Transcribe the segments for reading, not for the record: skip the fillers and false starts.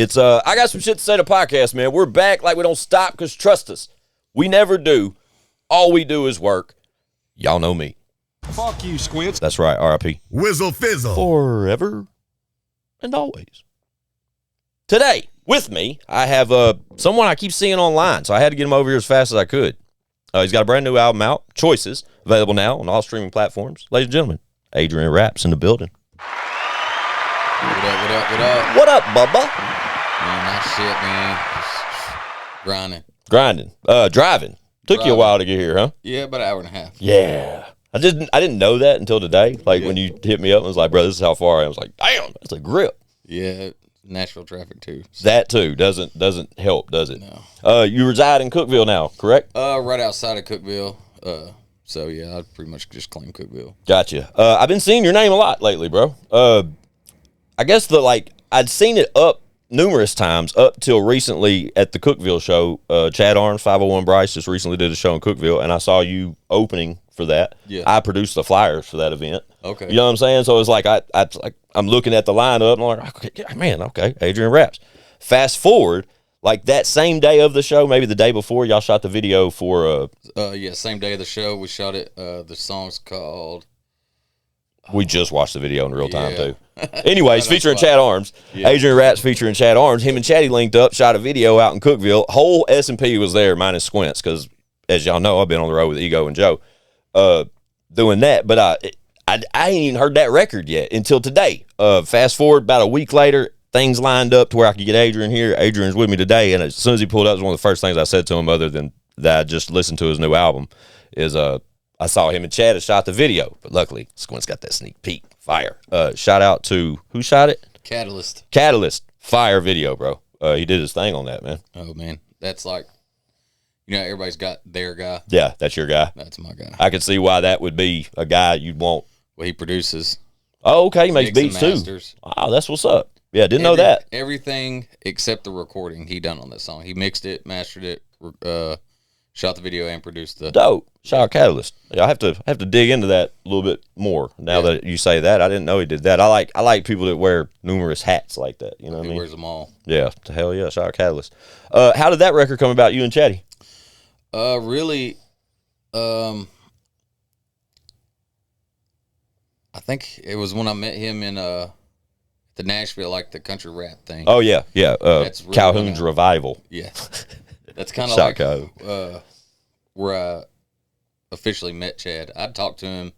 It's I got some shit to say to podcast, man. We're back like we don't stop because trust us, we never do. All we do is work. Y'all know me. Fuck you, Squints. That's right, R.I.P. Whizzle fizzle. Forever and always. Today, with me, I have someone I keep seeing online, so I had to get him over here as fast as I could. He's got a brand new album out, Choices, available now on all streaming platforms. Ladies and gentlemen, Adrian Raps in the building. What up, what up, what up? What up, Bubba? Man, that shit, man. Just grinding. Driving. Took you a while to get here, huh? Yeah, about an hour and a half. Yeah. I didn't know that until today. Like when you hit me up and was like, bro, this is how far I am. I was like, damn, that's a grip. Yeah, Nashville traffic too. So. That too doesn't help, does it? No. You reside in Cookeville now, correct? Right outside of Cookeville. So yeah, I pretty much just claim Cookeville. Gotcha. I've been seeing your name a lot lately, bro. I guess I'd seen it up numerous times up till recently at the Cookeville show. Chad Arms, 501 Bryce just recently did a show in Cookeville, and I saw you opening for that. Yeah. I produced the flyers for that event. Okay. You know what I'm saying? So it's like I'm looking at the lineup and I'm like, okay, man, okay, Adrian Raps. Fast forward, like that same day of the show, maybe the day before, y'all shot the video for yeah, same day of the show. We shot it. The song's called we just watched the video in real time Yeah. too. Anyways, featuring Chad Arms. Yeah. Adrian Raps featuring Chad Arms. Him and Chatty linked up, shot a video out in Cookeville. Whole S&P was there, minus Squints, because as y'all know, I've been on the road with Ego and Joe doing that. But I ain't even heard that record yet until today. Fast forward about a week later, things lined up to where I could get Adrian here. Adrian's with me today, and as soon as he pulled up, it was one of the first things I said to him, other than that I just listened to his new album, is I saw him and Chad had shot the video, but luckily Squints got that sneak peek. Fire. Shout out to who shot it? Catalyst. Fire video, bro. He did his thing on that, man. Oh man, that's like, you know, everybody's got their guy. Yeah, that's your guy. That's my guy. I could see why that would be a guy you'd want. Well, he produces. Oh, okay. He makes beats too. masters. Wow, that's what's up. Yeah, didn't know that. Everything except the recording he done on that song. He mixed it, mastered it, shot the video, and produced the. Dope. Shout out Catalyst. Yeah, I have to dig into that a little bit more now that you say that. I didn't know he did that. I like people that wear numerous hats like that. You know what I mean? He wears them all. Yeah. To hell yeah. Shout out Catalyst. How did that record come about? You and Chatty? Really, I think it was when I met him in the Nashville, like the country rap thing. Oh yeah, yeah. That's really Calhoun's Revival. Yeah, that's kind of like Calhoun. where I officially met Chad. I'd talked to him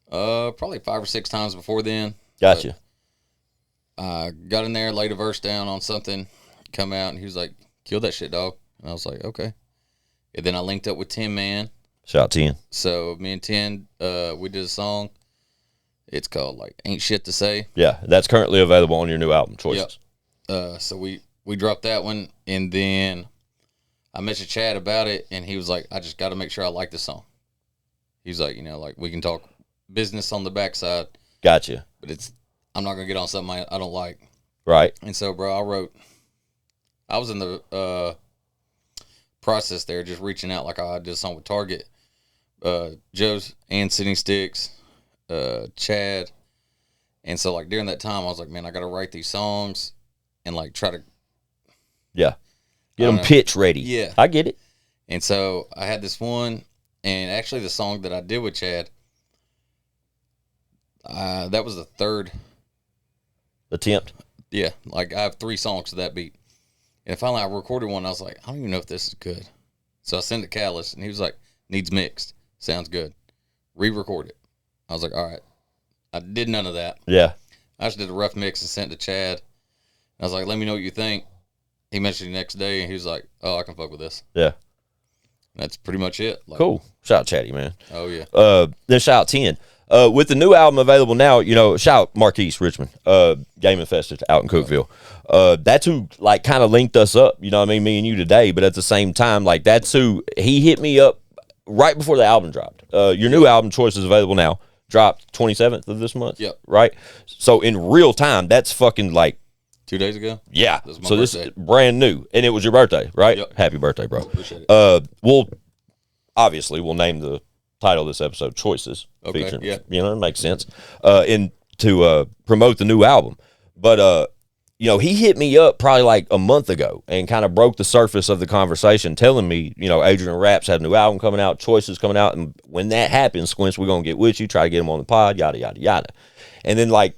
probably 5 or 6 times before then. Gotcha. I got in there, laid a verse down on something, come out, and he was like, "Kill that shit, dog." And I was like, "Okay." And then I linked up with 10 Man. Shout out 10. So me and 10, we did a song. It's called like "Ain't Shit to Say." Yeah, that's currently available on your new album, Choices. Yep. So we dropped that one, and then I messaged Chad about it, and he was like, "I just got to make sure I like the song." He's like, you know, like we can talk business on the backside. Gotcha. But I'm not gonna get on something I don't like. Right. And so, bro, I was in the process there, just reaching out like I did a song with Target, Joe's and Sydney Sticks, Chad, and so like during that time I was like, man, I gotta write these songs and like try to get them pitch ready. Yeah, I get it. And so I had this one, and actually the song that I did with Chad, that was the third attempt. Yeah, like I have 3 songs to that beat. And finally I recorded one. I was like, I don't even know if this is good. So I sent it to Catalyst, and he was like, needs mixed. Sounds good. Re-record it. I was like, all right. I did none of that. Yeah. I just did a rough mix and sent it to Chad. I was like, let me know what you think. He mentioned the next day, and he was like, oh, I can fuck with this. Yeah. That's pretty much it. Like, cool. Shout out Chatty, man. Oh, yeah. Then shout out 10. With the new album available now, you know, shout out Marquise Richmond, Game Infested out in Cookeville. That's who, like, kind of linked us up, you know what I mean, me and you today, but at the same time, like, that's who, he hit me up right before the album dropped. Your new album, Choice, is available now. Dropped 27th of this month. Yep. Right? So in real time, that's fucking, like, 2 days ago? Yeah. This So this is brand new. And it was your birthday, right? Yep. Happy birthday, bro. Appreciate it. We'll name the title of this episode Choices. Okay, featuring, yeah. You know, it makes sense. And to promote the new album. But he hit me up probably like a month ago and kind of broke the surface of the conversation, telling me, Adrian Raps had a new album coming out, Choices coming out, and when that happens, Squints, we're gonna get with you, try to get him on the pod, yada yada yada. And then like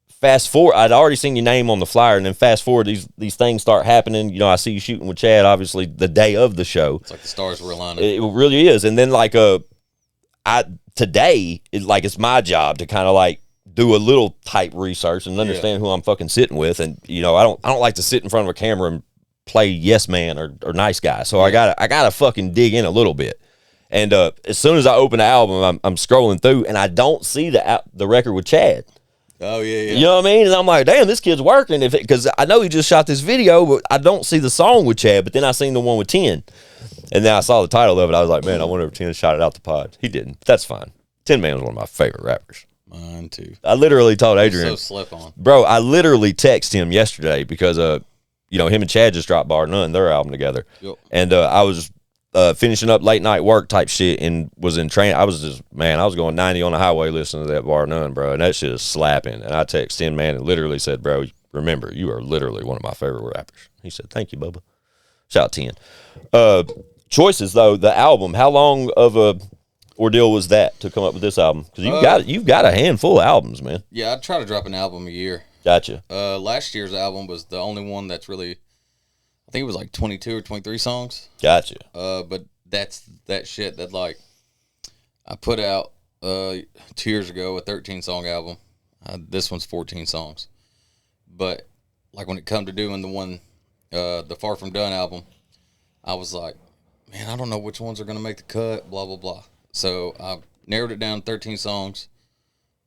fast forward, I'd already seen your name on the flyer, and then fast forward, these things start happening. I see you shooting with Chad, obviously the day of the show. It's like the stars were aligning. It really is. And then like today it's my job to kind of like do a little type research and understand who I'm fucking sitting with. And I don't like to sit in front of a camera and play yes man or nice guy. So I gotta fucking dig in a little bit. And as soon as I open the album, I'm scrolling through and I don't see the record with Chad. Oh yeah. You know what I mean? And I'm like, damn, this kid's working. Because I know he just shot this video, but I don't see the song with Chad. But then I seen the one with 10, and then I saw the title of it. I was like, man, I wonder if 10 shot it out the pod. He didn't. That's fine. 10 Man was one of my favorite rappers. Mine too. I literally told Adrian, so slept on, bro. I literally texted him yesterday because him and Chad just dropped Bar None, their album together, and I was finishing up late night work type shit and was in train. I was going 90 on the highway listening to that Bar None, bro, and that shit is slapping. And I texted him, man, and literally said, bro, remember, you are literally one of my favorite rappers. He said, thank you, Bubba. Shout out 10. Choices though, the album. How long of a ordeal was that to come up with this album? Because you've got a handful of albums, man. Yeah, I try to drop an album a year. Gotcha. Last year's album was the only one that's really, I think it was like 22 or 23 songs. Gotcha. But that's that shit that like I put out 2 years ago, a 13-song album. This one's 14 songs. But like when it come to doing the one, the Far From Done album, I was like, man, I don't know which ones are going to make the cut, blah, blah, blah. So I narrowed it down to 13 songs.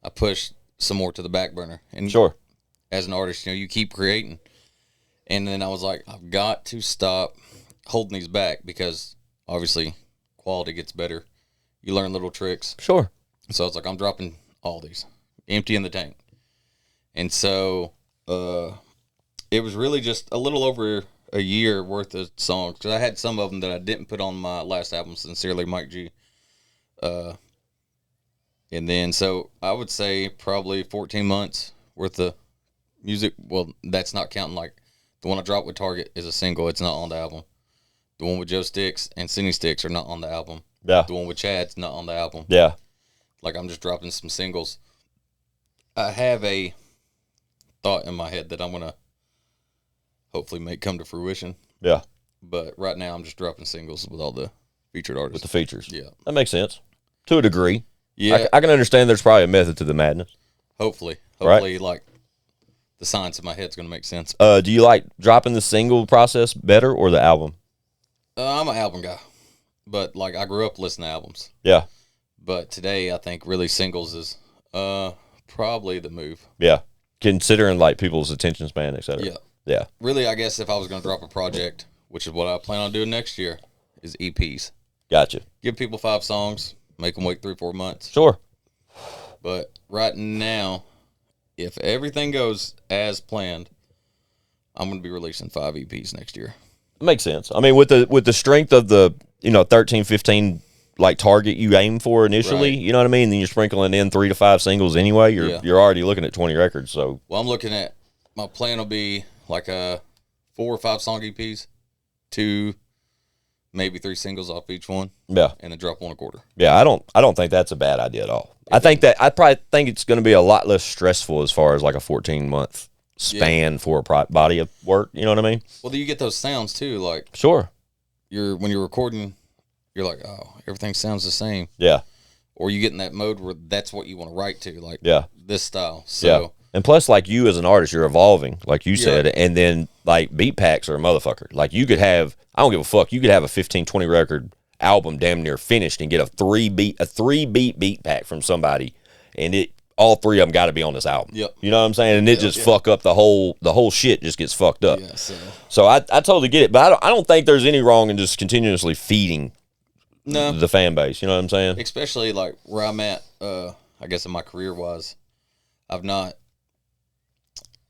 I pushed some more to the back burner. And sure, as an artist, you keep creating. And then I was like, I've got to stop holding these back because obviously quality gets better. You learn little tricks. Sure. So it's like, I'm dropping all these, empty in the tank. And so it was really just a little over a year worth of songs, because I had some of them that I didn't put on my last album, Sincerely Mike G. And then, so I would say probably 14 months worth of music. Well, that's not counting like the one I dropped with Target is a single. It's not on the album. The one with Joe Sticks and Cindy Sticks are not on the album. Yeah. The one with Chad's not on the album. Yeah. Like, I'm just dropping some singles. I have a thought in my head that I'm going to hopefully make come to fruition. Yeah. But right now I'm just dropping singles with all the featured artists. With the features. Yeah. That makes sense. To a degree. Yeah. I can understand there's probably a method to the madness. Hopefully, right? Like, the science in my head's going to make sense. Do you like dropping the single process better or the album? I'm an album guy. But, like, I grew up listening to albums. Yeah. But today, I think really singles is probably the move. Yeah. Considering, like, people's attention span, et cetera. Yeah. Yeah. Really, I guess if I was going to drop a project, which is what I plan on doing next year, is EPs. Gotcha. Give people 5 songs, make them wait 3-4 months. Sure. But right now, if everything goes as planned, I'm going to be releasing 5 EPs next year. Makes sense. I mean, with the strength of the 13, 15 like target you aim for initially, right. You know what I mean? Then you're sprinkling in 3 to 5 singles anyway. You're already looking at 20 records. So I'm looking at, my plan will be like a 4 or 5 song EPs, 2, maybe 3 singles off each one. Yeah, and then drop 1 a quarter. Yeah, I don't think that's a bad idea at all. I probably think it's going to be a lot less stressful as far as like a 14-month span for a body of work. You know what I mean? Well, you get those sounds too. Like, sure, when you're recording, you're like, oh, everything sounds the same. Yeah. Or you get in that mode where that's what you want to write to, like this style. So. Yeah. And plus, like, you as an artist, you're evolving, like you said, and then, like, beat packs are a motherfucker. Like, you could have, I don't give a fuck, you could have a 15, 20 record album damn near finished and get a 3-beat beat pack from somebody, and all 3 of them got to be on this album. Yep. You know what I'm saying? And it just fuck up the whole shit just gets fucked up. Yeah, so I totally get it, but I don't think there's any wrong in just continuously feeding the fan base. You know what I'm saying? Especially, like, where I'm at, I guess in my career-wise, I've not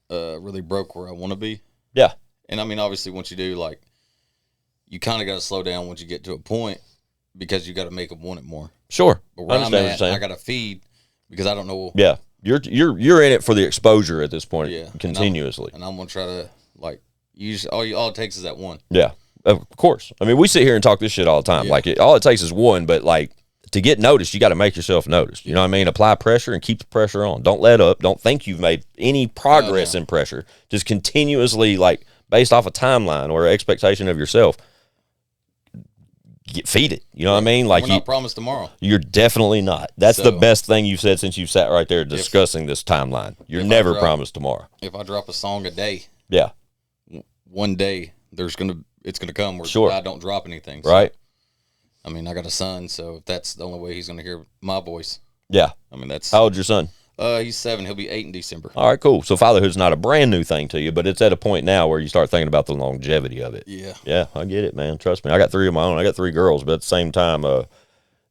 really broke where I want to be. Yeah. And I mean, obviously, once you do, like, you kind of got to slow down once you get to a point because you got to make them want it more. Sure. But where I'm at, I got to feed because I don't know You're in it for the exposure at this point, Yeah, continuously. And I'm gonna try to like use all it takes is that one. Yeah, of course. I mean, we sit here and talk this shit all the time. Yeah. Like, all it takes is one, but like to get noticed, you got to make yourself noticed. You know what I mean? Apply pressure and keep the pressure on. Don't let up. Don't think you've made any progress in pressure. Just continuously, like, based off a timeline or an expectation of yourself, feed it. You know what I mean? Like, we're not promised tomorrow. You're definitely not. That's the best thing you've said since you sat right there discussing this timeline. You're never promised tomorrow. If I drop a song a day, one day it's gonna come where I don't drop anything. So, right. I mean, I got a son, so if that's the only way he's gonna hear my voice. Yeah. I mean, that's how old's your son? He's 7. He'll be 8 in December. All right, cool. So fatherhood's not a brand new thing to you, but it's at a point now where you start thinking about the longevity of it. Yeah. Yeah, I get it, man. Trust me. I got 3 of my own. I got 3 girls, but at the same time,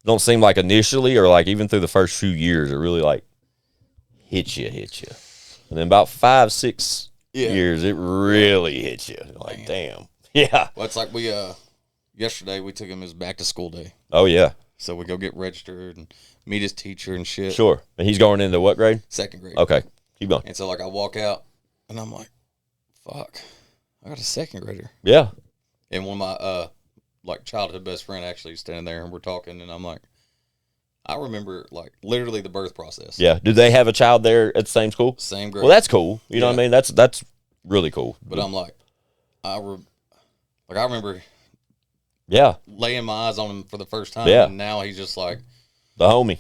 don't seem like initially or like even through the first few years, it really like hits you. And then about 5, 6 years, it really hits you. Like, damn. Yeah. Well, it's like yesterday we took him his back to school day. Oh, yeah. So we go get registered and meet his teacher and shit. Sure. And he's going into what grade? 2nd grade. Okay. Keep going. And so, like, I walk out, and I'm like, fuck, I got a 2nd grader. Yeah. And one of my, childhood best friend actually standing there, and we're talking, and I'm like, I remember, like, literally the birth process. Yeah. Do they have a child there at the same school? Same grade. Well, that's cool. You know what I mean? That's really cool. But I'm like, I remember laying my eyes on him for the first time, and now he's just like, the homie.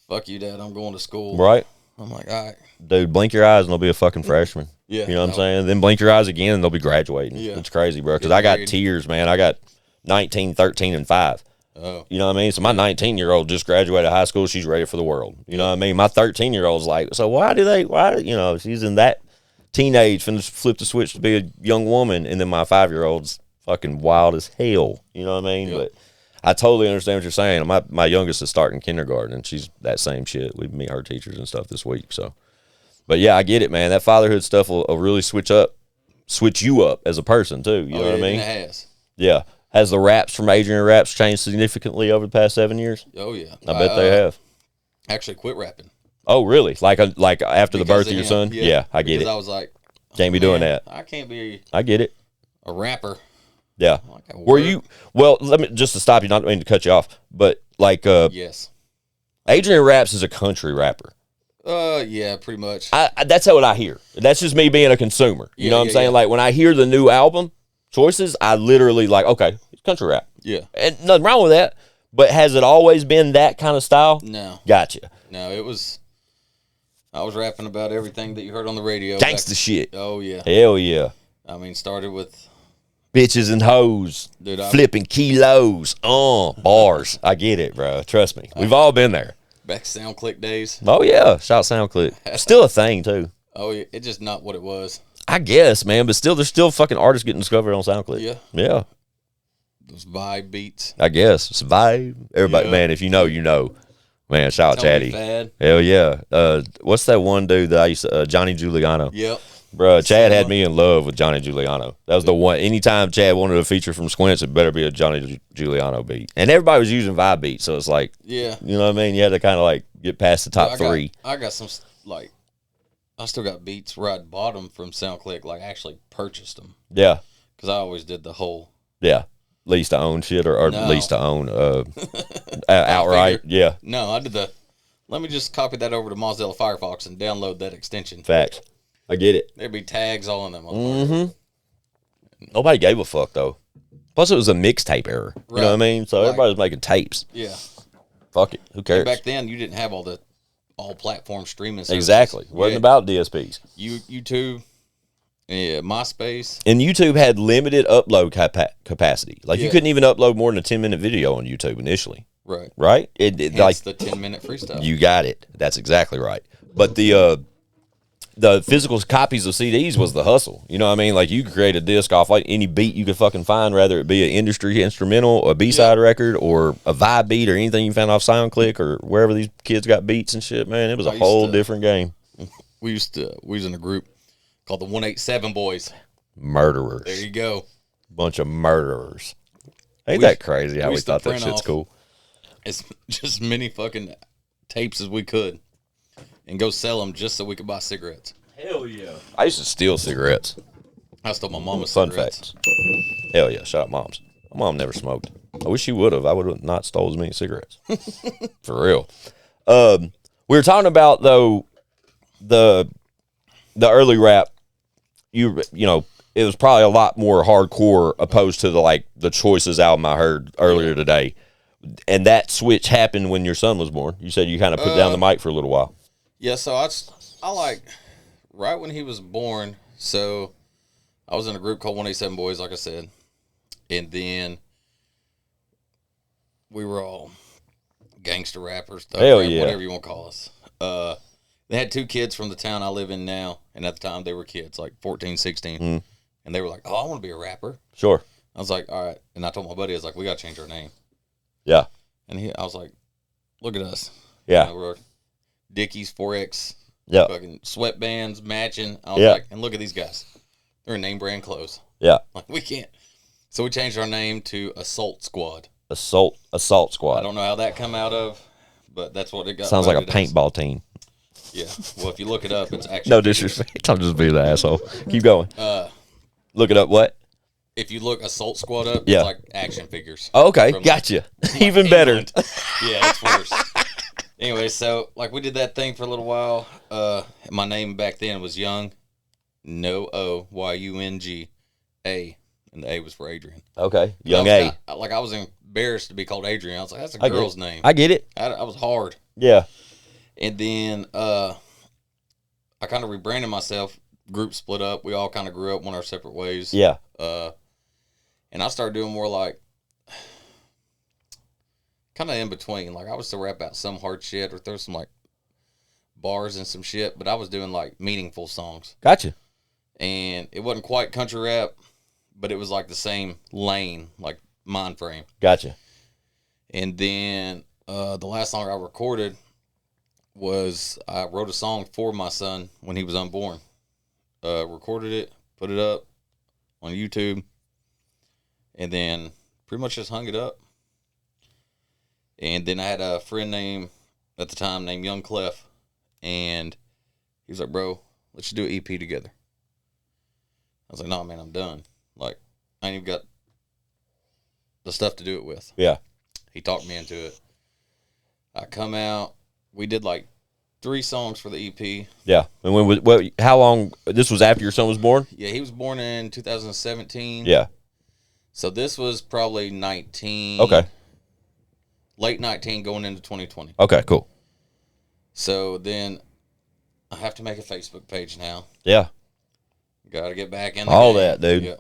Fuck you, Dad, I'm going to school. Right. I'm like, all right. Dude, blink your eyes and they'll be a fucking freshman. Yeah. You know what I'm saying? Then blink your eyes again and they'll be graduating. Yeah. It's crazy, bro. Because I got tiers, man. I got 19, 13, and 5. Oh. You know what I mean? So my 19-year-old just graduated high school. She's ready for the world. You know what I mean? My 13-year-old's like, so she's in that teenage, finna flip the switch to be a young woman. And then my 5-year-old's fucking wild as hell. You know what I mean? Yep. But I totally understand what you're saying. My youngest is starting kindergarten, and she's that same shit. We meet her teachers and stuff this week. So, but yeah, I get it, man. That fatherhood stuff will really switch you up as a person too. You know what I mean? It has. Yeah. Has the raps from Adrian Raps changed significantly over the past 7 years? Oh yeah, I bet they have. Actually, quit rapping. Oh really? Like after the birth of your son? Yeah, I get it. I was like, can't be doing that. I can't be. I get it. A rapper. Yeah. Were you? Well, let me just to stop you, not mean to cut you off, but like, yes, Adrian Raps is a country rapper. Yeah, pretty much. That's what I hear. That's just me being a consumer. You know what I'm saying? Like when I hear the new album choices, I literally like, okay, it's country rap. Yeah, and nothing wrong with that. But has it always been that kind of style? No. Gotcha. No, it was. I was rapping about everything that you heard on the radio. Gangsta shit. Oh yeah. Hell yeah. I mean, started with bitches and hoes, dude, flipping kilos, bars. I get it, bro. Trust me. We've all been there. Back SoundClick days. Oh, yeah. Shout SoundClick. Still a thing, too. Oh, yeah. It's just not what it was. I guess, man. But still, there's still fucking artists getting discovered on SoundClick. Yeah. Yeah. Those vibe beats. I guess. It's vibe. Everybody, man, if you know, you know. Man, shout out Chatty. Hell yeah. What's that one dude that I used to, Johnny Giuliano? Yep. Bro, Chad had me in love with Johnny Giuliano. That was the one. Anytime Chad wanted a feature from Squints, it better be a Johnny Giuliano beat. And everybody was using vibe beats, so it's like, yeah, you know what I mean? You had to kind of like get past the top 3. I got some, like, I still got beats where I bought them from SoundClick, like actually purchased them. Yeah. Because I always did the whole. Yeah. Lease to own shit or no. Lease to own outright. Yeah. No, I did let me just copy that over to Mozilla Firefox and download that extension. Facts. I get it. There'd be tags all in them. Mm-hmm. Nobody gave a fuck, though. Plus, it was a mixtape era. You know what I mean? So everybody was making tapes. Yeah. Fuck it. Who cares? And back then, you didn't have all platform streaming services. Exactly. Wasn't about DSPs. YouTube, MySpace. And YouTube had limited upload capacity. Like, you couldn't even upload more than a 10-minute video on YouTube initially. Right. Right? Hence like the 10-minute freestyle. You got it. That's exactly right. But the physical copies of CDs was the hustle. You know what I mean? Like, you could create a disc off like any beat you could fucking find, whether it be an industry instrumental, a B-side record, or a vibe beat, or anything you found off SoundClick or wherever these kids got beats and shit, man. It was a whole different game. We was in a group called the 187 Boys. Murderers. There you go. Bunch of murderers. Ain't that crazy how we thought that shit's cool? As just many fucking tapes as we could. and go sell them just so we could buy cigarettes. Hell yeah. I used to steal cigarettes. I stole my mama's Fun cigarettes. facts. Hell yeah. Shout out moms. My mom never smoked. I wish she would have. I would have not stole as many cigarettes. For real. We were talking about, though, the early rap. You know, it was probably a lot more hardcore opposed to the Choices album I heard earlier today. And that switch happened when your son was born. You said you kind of put down the mic for a little while. Yeah, so I like right when he was born. So I was in a group called 187 Boys, like I said, and then we were all gangster rappers, Hell yeah, whatever you want to call us. They had 2 kids from the town I live in now, and at the time they were kids, like 14, 16, and they were like, "Oh, I want to be a rapper." Sure. I was like, "All right," and I told my buddy, I was like, "We got to change our name." Yeah. And I was like, "Look at us." Yeah. You know, we're Dickies, 4X, yeah, fucking sweatbands, matching. I was yeah. like, and look at these guys. They're in name brand clothes. Yeah. Like, we can't. So we changed our name to Assault Squad. Assault Squad. I don't know how that come out of, but that's what it got. Sounds like a paintball team. Yeah. Well, if you look it up, it's actually no disrespect. I'm just being the asshole. Keep going. Look it up. What? If you look Assault Squad up, yeah, it's like action figures. Oh, okay, gotcha. Even better. Yeah, it's worse. Anyway, so like we did that thing for a little while. My name back then was Young, no O, Y-U-N-G, A, and the A was for Adrian. Okay, Young A. I was embarrassed to be called Adrian. I was like, that's a girl's name. I get it. I was hard. Yeah. And then I kind of rebranded myself. Group split up. We all kind of grew up, went our separate ways. Yeah. And I started doing more like kind of in between. Like I would still rap about some hard shit or throw some like bars and some shit, but I was doing like meaningful songs. Gotcha. And it wasn't quite country rap, but it was like the same lane, like mind frame. Gotcha. And then the last song I recorded was I wrote a song for my son when he was unborn. Recorded it, put it up on YouTube, and then pretty much just hung it up. And then I had a friend at the time named Young Clef, and he was like, "Bro, let's just do an EP together." I was like, "No, man, I'm done. Like, I ain't even got the stuff to do it with." Yeah. He talked me into it. I come out. We did like 3 songs for the EP. Yeah. And how long? This was after your son was born? Yeah, he was born in 2017. Yeah. So this was probably 19. Okay. Late 19 going into 2020. Okay, cool. So then I have to make a Facebook page now. Yeah. Got to get back in all game. That, dude. Yeah.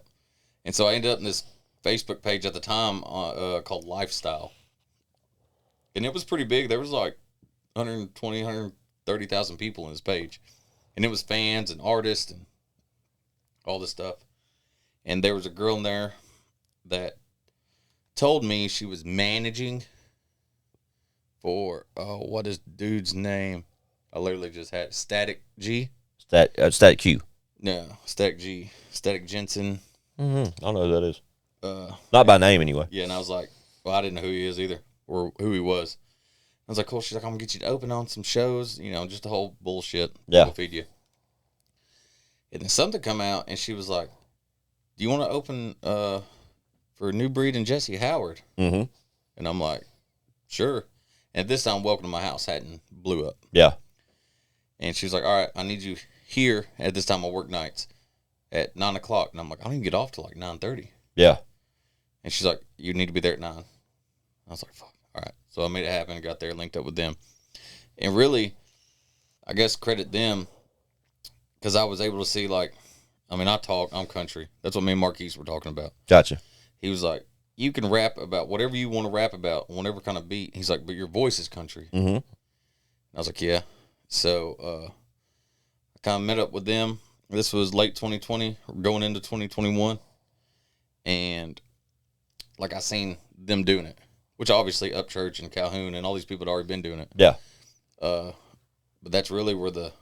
And so I ended up in this Facebook page at the time called Lifestyle. And it was pretty big. There was like 120, 130,000 people in this page. And it was fans and artists and all this stuff. And there was a girl in there that told me she was managing for, what is dude's name? I literally just had Static G. Static Q. No, Static G. Static Jensen. Mm-hmm. I don't know who that is. Not by name, anyway. Yeah, and I was like, well, I didn't know who he is either, or who he was. I was like, cool. She's like, I'm going to get you to open on some shows, just the whole bullshit. Yeah. We'll feed you. And then something come out, and she was like, do you want to open for New Breed and Jesse Howard? Mm-hmm. And I'm like, sure. And this time, Welcome to My House hadn't blew up. Yeah. And she was like, all right, I need you here at this time. I work nights at 9 o'clock. And I'm like, I don't even get off till like 9:30. Yeah. And she's like, you need to be there at 9. I was like, fuck. All right. So I made it happen. Got there, linked up with them. And really, I guess credit them because I was able to see I'm country. That's what me and Marquise were talking about. Gotcha. He was like, you can rap about whatever you want to rap about, whatever kind of beat. He's like, but your voice is country. Mm-hmm. And I was like, yeah. So I kind of met up with them. This was late 2020, going into 2021. And like I seen them doing it, which obviously Upchurch and Calhoun and all these people had already been doing it. Yeah. But that's really where the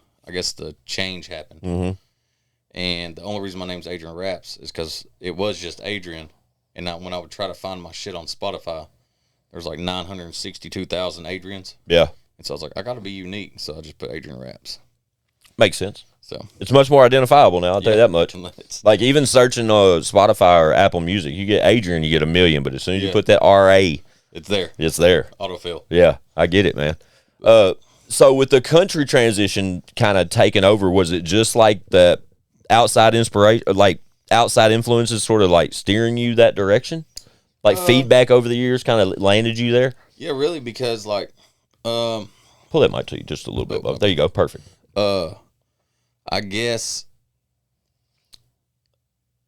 change happened. Mm-hmm. And the only reason my name's Adrian Raps is because it was just Adrian. And when I would try to find my shit on Spotify, there's like 962,000 Adrians. Yeah. And so I was like, I got to be unique. So I just put Adrian Raps. Makes sense. So it's much more identifiable now. I'll tell you that much. It's, like even searching Spotify or Apple Music, you get Adrian, you get 1 million. But as soon as you put that RA, it's there. It's there. Autofill. Yeah, I get it, man. So with the country transition kind of taking over, was it just like the outside inspiration, like outside influences sort of like steering you that direction? Like feedback over the years kind of landed you there? Yeah, really, because like pull that mic to you just a little bit, Bob. There you go. Perfect. I guess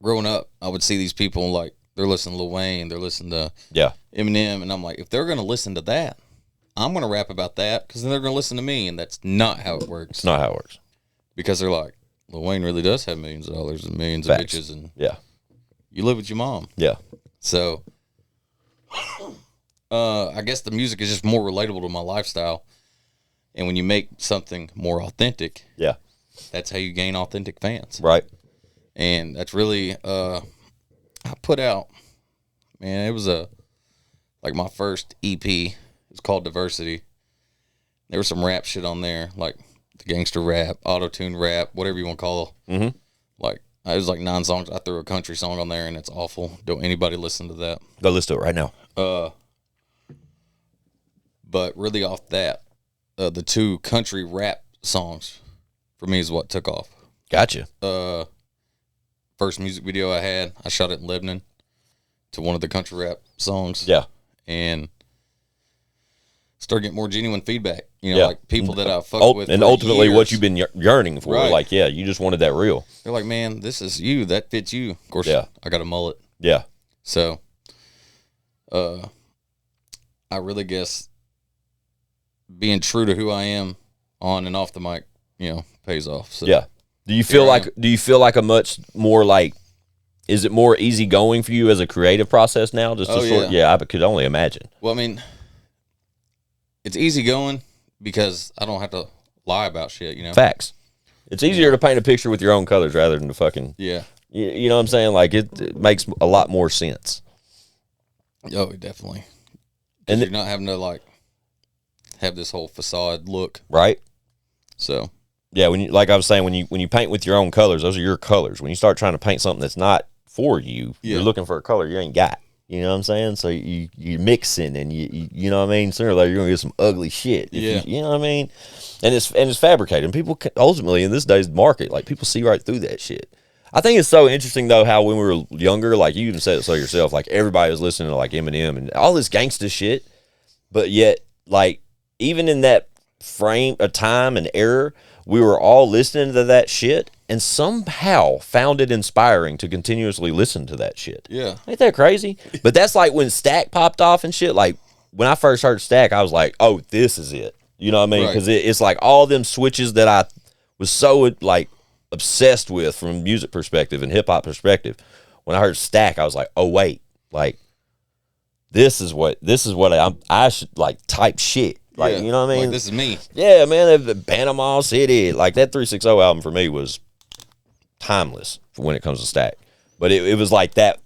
growing up, I would see these people like they're listening to Lil Wayne, they're listening to Eminem, and I'm like, if they're going to listen to that, I'm going to rap about that because then they're going to listen to me, and that's not how it works. It's not how it works. Because they're like, Lil Wayne really does have millions of dollars and millions of bitches, and you live with your mom. Yeah. So, I guess the music is just more relatable to my lifestyle, and when you make something more authentic, that's how you gain authentic fans. Right. And that's really, I put out, man, it was like my first EP. It's called Diversity. There was some rap shit on there, like the gangster rap, auto-tune rap, whatever you want to call it. Mm-hmm. Like, it was like 9 songs. I threw a country song on there, and it's awful. Don't anybody listen to that. Go listen to it right now. But really off that, the 2 country rap songs for me is what took off. Gotcha. First music video I had, I shot it in Lebanon to one of the country rap songs. Yeah. And start getting more genuine feedback. You know, like people that I fucked with. And ultimately what you've been yearning for. Right. Like, you just wanted that real. They're like, man, this is you. That fits you. Of course, I got a mullet. Yeah. So, I really guess being true to who I am on and off the mic, pays off. So, yeah. Do you feel like a much more like, is it more easygoing for you as a creative process now? Just I could only imagine. Well, I mean, it's easygoing because I don't have to lie about shit, Facts. It's easier to paint a picture with your own colors rather than to fucking you know what I'm saying? Like it makes a lot more sense. Oh, definitely. And you're not having to like have this whole facade look, right? So. Yeah, like I was saying, when you paint with your own colors, those are your colors. When you start trying to paint something that's not for you, you're looking for a color you ain't got. You know what I'm saying? So you're mixing, and you know what I mean. Sooner or later, you're gonna get some ugly shit. You know what I mean. And it's fabricated. And people ultimately in this day's market, like people see right through that shit. I think it's so interesting though how when we were younger, like you even said it so yourself, like everybody was listening to like Eminem and all this gangsta shit, but yet like even in that frame of time and era, we were all listening to that shit and somehow found it inspiring to continuously listen to that shit. Yeah. Ain't that crazy? But that's like when Stack popped off and shit. Like when I first heard Stack, I was like, oh, this is it. You know what I mean? Because it's like all them switches that I was so like obsessed with from a music perspective and hip hop perspective. When I heard Stack, I was like, oh, wait, like this is what I should like type shit. Like, you know what I mean? Like, this is me. Yeah, man, the Panama City. Like, that 360 album for me was timeless when it comes to Stack. But it was like that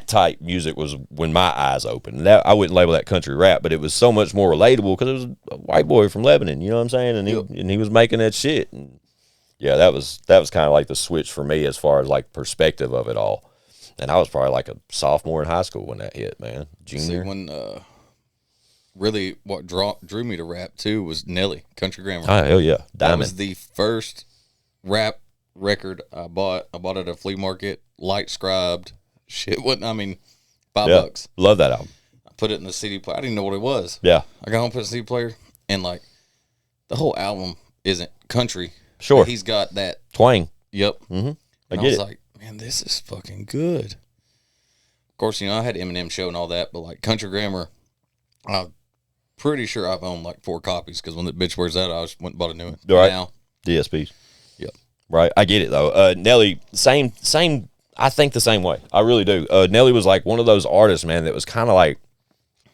type music was when my eyes opened. That, I wouldn't label that country rap, but it was so much more relatable because it was a white boy from Lebanon, you know what I'm saying? And he was making that shit. And yeah, that was kind of like the switch for me as far as, like, perspective of it all. And I was probably like a sophomore in high school when that hit, man. Junior. See, when really what drew me to rap too was Nelly, Country Grammar. Oh, hell yeah. Diamond. That was the first rap record I bought. I bought it at a flea market, light scribed. Shit wasn't, I mean, $5. Love that album. I put it in the CD player. I didn't even know what it was. Yeah. I got home, put it in the CD player, and like the whole album isn't country. Sure. He's got that twang. Yep. Mm-hmm. I was like, man, this is fucking good. Of course, I had Eminem show and all that, but like Country Grammar, I'm pretty sure I've owned like 4 copies because when the bitch wears that, I just went and bought a new one. Right. Now, DSPs. Yep. Right. I get it though. Nelly, same. I think the same way. I really do. Nelly was like one of those artists, man, that was kind of like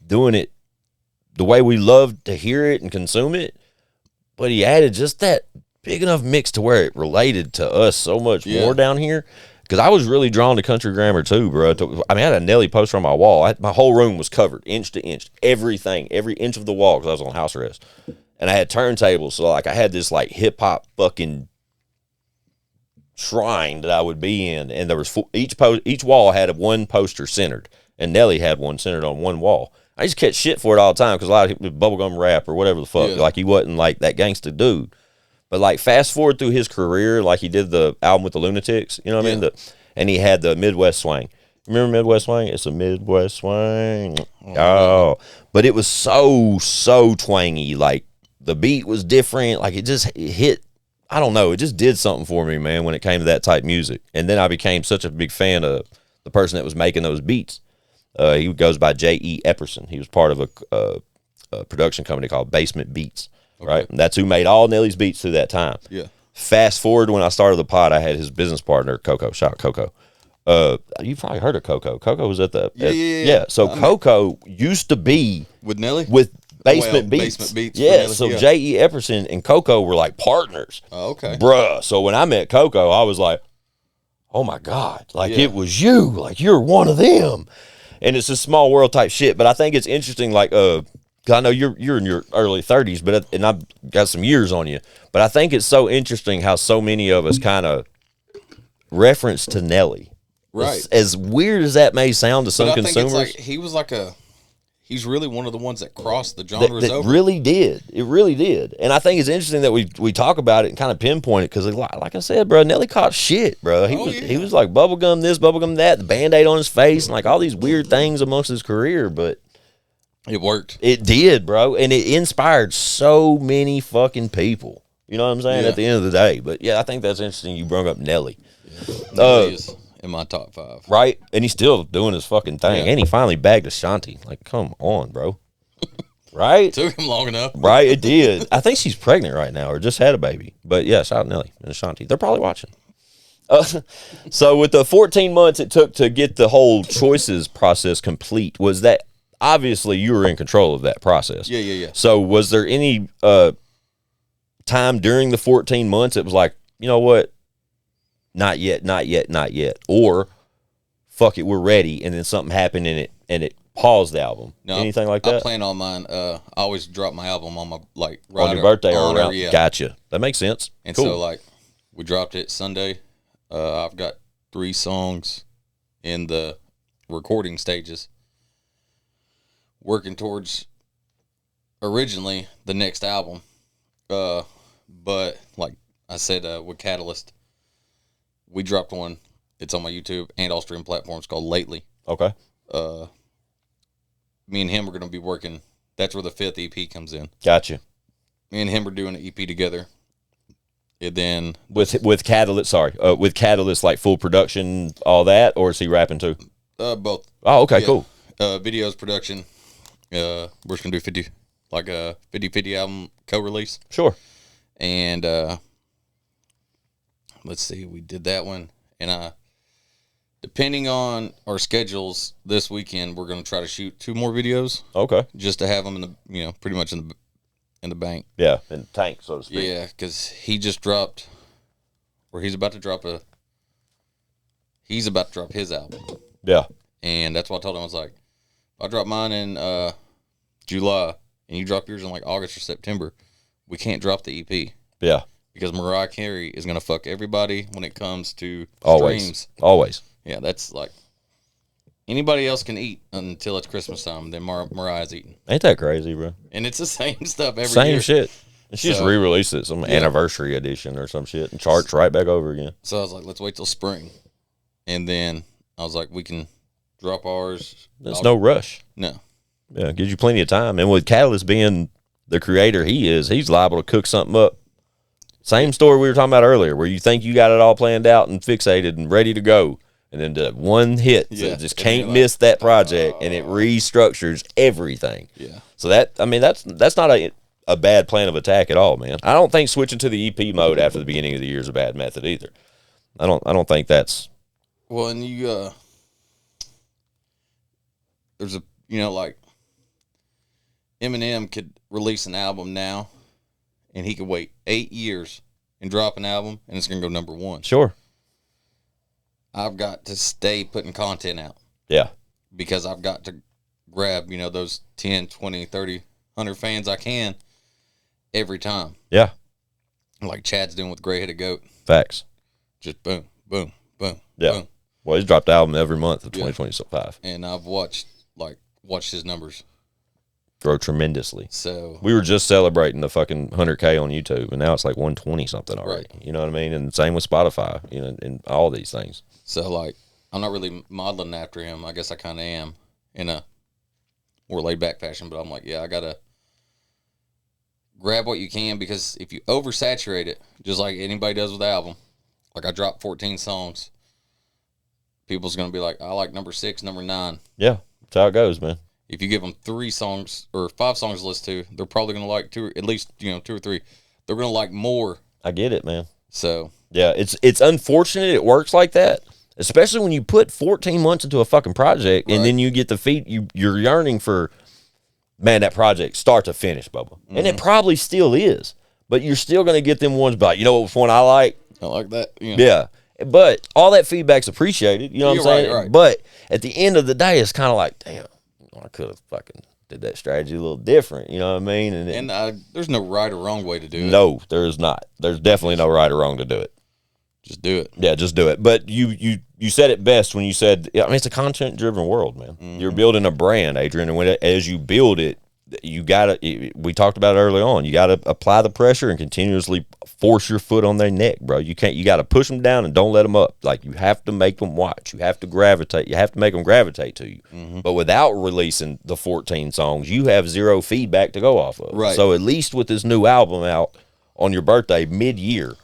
doing it the way we loved to hear it and consume it, but he added just that big enough mix to where it related to us so much more down here. Because I was really drawn to Country Grammar too, bro. I mean, I had a Nelly poster on my wall. My whole room was covered, inch to inch, everything, every inch of the wall, because I was on house arrest. and I had turntables. So like I had this like hip hop fucking shrine that I would be in, and there was each wall had one poster centered, and Nelly had one centered on one wall. I used to catch shit for it all the time because a lot of bubblegum rap or whatever the fuck. Like he wasn't like that gangsta dude. But like fast forward through his career, like he did the album with the Lunatics, you know what I mean? And he had the Midwest Swing. Remember Midwest Swing? It's a Midwest Swing. Oh, but it was so twangy. Like the beat was different. Like it hit. I don't know. It just did something for me, man, when it came to that type music. And then I became such a big fan of the person that was making those beats. He goes by J.E. Epperson. He was part of a production company called Basement Beats, right? And that's who made all Nelly's beats through that time. Yeah. Fast forward when I started the pod, I had his business partner, Coco. Shout out Coco. You probably heard of Coco. Coco was at the yeah. So Coco used to be with Nelly with Basement Beats. Basement Beats. Yeah. So J.E. Epperson and Coco were like partners. Oh, okay. Bruh. So when I met Coco, I was like, oh my God, like it was you, like you're one of them. And it's a small world type shit. But I think it's interesting, like, 'cause I know you're in your early 30s, and I've got some years on you. But I think it's so interesting how so many of us kind of reference to Nelly. Right. As weird as that may sound to some consumers. It's like he's really one of the ones that crossed the genres that over. Really did. It really did. And I think it's interesting that we talk about it and kind of pinpoint it because, like I said, bro, Nelly caught shit, bro. He was like bubblegum this, bubblegum that, the Band-Aid on his face, and like all these weird things amongst his career, but it worked. It did, bro. And it inspired so many fucking people. You know what I'm saying? At the end of the day. But yeah, I think that's interesting you brought up Nelly. Nelly is in my top 5. Right? And he's still doing his fucking thing. And he finally bagged Ashanti. Like, come on, bro. Right? Took him long enough. Right, it did. I think she's pregnant right now or just had a baby. But yeah, shout out Nelly and Ashanti. They're probably watching. So with the 14 months it took to get the whole choices process complete, was that obviously you were in control of that process? Yeah. So was there any time during the 14 months it was like, you know what? Not yet. Or fuck it, we're ready, and then something happened and it paused the album. No, anything like that? I plan on mine. I always drop my album on my right on your birthday or around. Yeah. Gotcha. That makes sense. And cool. So like we dropped it Sunday. I've got 3 songs in the recording stages, working towards originally the next album. But like I said, with Catalyst, we dropped one. It's on my YouTube and all stream platforms called Lately. Okay. Me and him are going to be working. That's where the 5th EP comes in. Gotcha. Me and him are doing an EP together. And then with Catalyst, with Catalyst, like full production, all that, or is he rapping too? Both. Oh, okay, cool. Videos, production. We're just gonna do 50 album co-release. Sure. And let's see, we did that one, and depending on our schedules this weekend, we're gonna try to shoot 2 more videos. Okay. Just to have them in the, pretty much in the bank. Yeah, in the tank, so to speak. Yeah, because he's about to drop his album. Yeah. And that's what I told him. I was like, if I drop mine in July and you drop yours in like August or September, we can't drop the EP. Yeah. Because Mariah Carey is going to fuck everybody when it comes to streams. Always. Yeah, that's like, anybody else can eat until it's Christmas time, then Mariah's eating. Ain't that crazy, bro? And it's the same stuff every Same year. shit. And she just re-released it, some anniversary edition or some shit, and charts right back over again. So I was like, let's wait till spring. And then I was like, we can drop ours. There's no rush. No. Yeah, gives you plenty of time. And with Catalyst being the creator he's liable to cook something up. Same story we were talking about earlier, where you think you got it all planned out and fixated and ready to go. And then the one hit, so just can't miss that project, and it restructures everything. Yeah. So that's not a bad plan of attack at all, man. I don't think switching to the EP mode after the beginning of the year is a bad method either. I don't think that's. Well, and you there's a like Eminem could release an album now, and he could wait 8 years and drop an album, and it's gonna go number 1. Sure. I've got to stay putting content out. Yeah. Because I've got to grab, those 10, 20, 30, 100 fans I can every time. Yeah. Like Chad's doing with Gray Headed Goat. Facts. Just boom, boom, boom, Yeah. boom. Well, he's dropped the album every month of 2025. And I've watched his numbers Grow tremendously. So we were just celebrating the fucking 100K on YouTube, and now it's like 120 something already. Right. You know what I mean? And same with Spotify, you know, and all these things. So like, I'm not really modeling after him. I guess I kind of am in a more laid back fashion, but I'm like, yeah, I gotta grab what you can, because if you oversaturate it, just like anybody does with the album, like I dropped 14 songs, people's gonna be like, I like number 6, number 9. Yeah, that's how it goes, man. If you give them 3 songs or 5 songs to listen to, they're probably gonna like 2, at least 2 or 3. They're gonna like more. I get it, man. So yeah, it's unfortunate it works like that, especially when you put 14 months into a fucking project, and then you get the you're yearning for, man, that project start to finish, Bubba. Mm-hmm. And it probably still is, but you're still going to get them ones like, you know what one I like? I like that. Yeah. But all that feedback's appreciated, you know what I'm saying? Right. But at the end of the day, it's kind of like, damn, I could have fucking did that strategy a little different, you know what I mean? And there's no right or wrong way to do it. No, there is not. There's definitely no right or wrong to do it. Just do it. Yeah, just do it. But you said it best when you said, I mean, it's a content-driven world, man. Mm-hmm. You're building a brand, Adrian, and as you build it, you got to, we talked about it early on, you got to apply the pressure and continuously force your foot on their neck, bro. You got to push them down and don't let them up. Like, you have to make them watch. You have to gravitate. You have to make them gravitate to you. Mm-hmm. But without releasing the 14 songs, you have zero feedback to go off of. Right. So at least with this new album out on your birthday mid-year,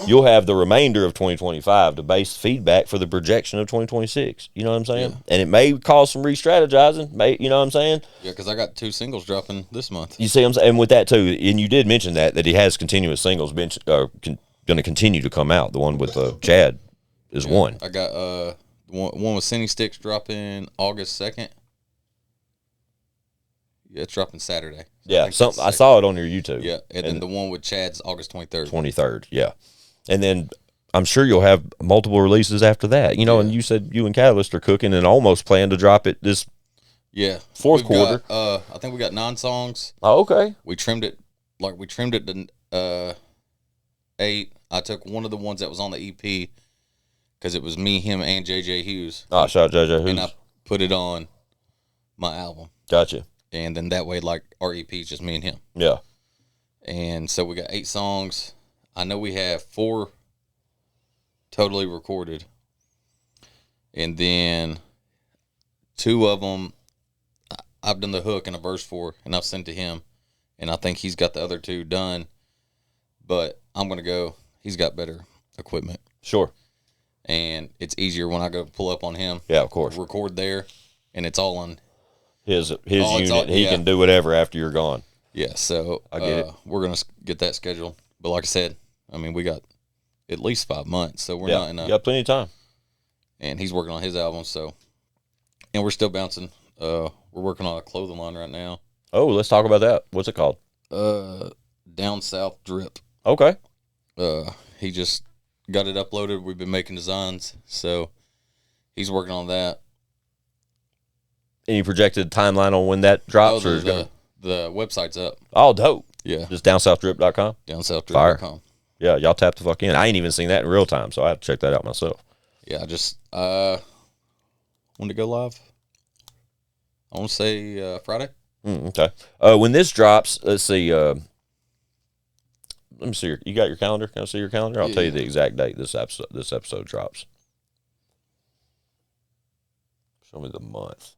you'll have the remainder of 2025 to base feedback for the projection of 2026. You know what I'm saying? Yeah. And it may cause some re-strategizing. You know what I'm saying? Yeah, because I got 2 singles dropping this month. You see what I'm saying? And with that, too, and you did mention that he has continuous singles going to continue to come out. The one with Chad is one. I got one with Cindy Sticks dropping August 2nd. Yeah, it's dropping Saturday. Yeah, I saw it on your YouTube. Yeah, and then the one with Chad's August 23rd. 23rd, yeah. And then I'm sure you'll have multiple releases after that. You know, and you said you and Catalyst are cooking and almost plan to drop it this fourth quarter. I think we got 9 songs. Oh, okay. We trimmed it to 8. I took one of the ones that was on the EP because it was me, him, and JJ Hughes. Oh, shout out JJ Hughes. And I put it on my album. Gotcha. And then that way, like, our EP is just me and him. Yeah. And so we got 8 songs. I know we have 4 totally recorded. And then 2 of them, I've done the hook and a verse for, and I've sent to him. And I think he's got the other 2 done. But I'm going to go, he's got better equipment. Sure. And it's easier when I go pull up on him. Yeah, of course. Record there, and it's all on his unit. He can do whatever after you're gone. Yeah, so I get it. We're going to get that scheduled. But like I said, I mean, we got at least 5 months, so we're not in a... You got plenty of time. And he's working on his album, so... And we're still bouncing. We're working on a clothing line right now. Oh, let's talk about that. What's it called? Down South Drip. Okay. He just got it uploaded. We've been making designs, so he's working on that. Any projected timeline on when that drops? The website's up. Oh, dope. Yeah. Just downsouthdrip.com? Downsouthdrip.com. Yeah, y'all tap the fuck in. I ain't even seen that in real time, so I have to check that out myself. Yeah, I just wanted to go live. I want to say Friday. Okay. When this drops, let's see. Let me see. You got your calendar? Can I see your calendar? I'll tell you the exact date this episode drops. Show me the month.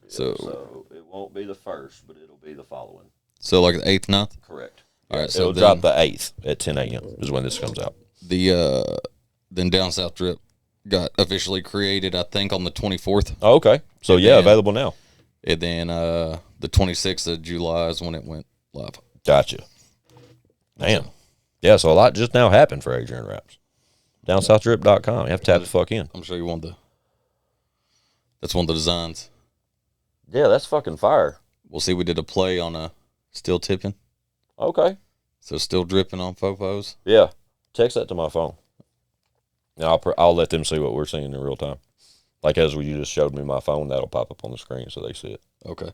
So it won't be the 1st, but it'll be the following. So like the 8th, 9th? Correct. All right, it'll drop the 8th at 10 a.m. is when this comes out. Then Down South Drip got officially created, I think, on the 24th. Oh, okay. So available now. And then the 26th of July is when it went live. Gotcha. Damn. Yeah, so a lot just now happened for Adrian Raps. DownSouthDrip.com. You have to tap the fuck in. I'm sure you want that's one of the designs. Yeah, that's fucking fire. We'll see. We did a play on a still tipping. Okay. So still dripping on fofos. Yeah. Text that to my phone. And I'll let them see what we're seeing in real time. Like as you just showed me my phone, that'll pop up on the screen so they see it. Okay.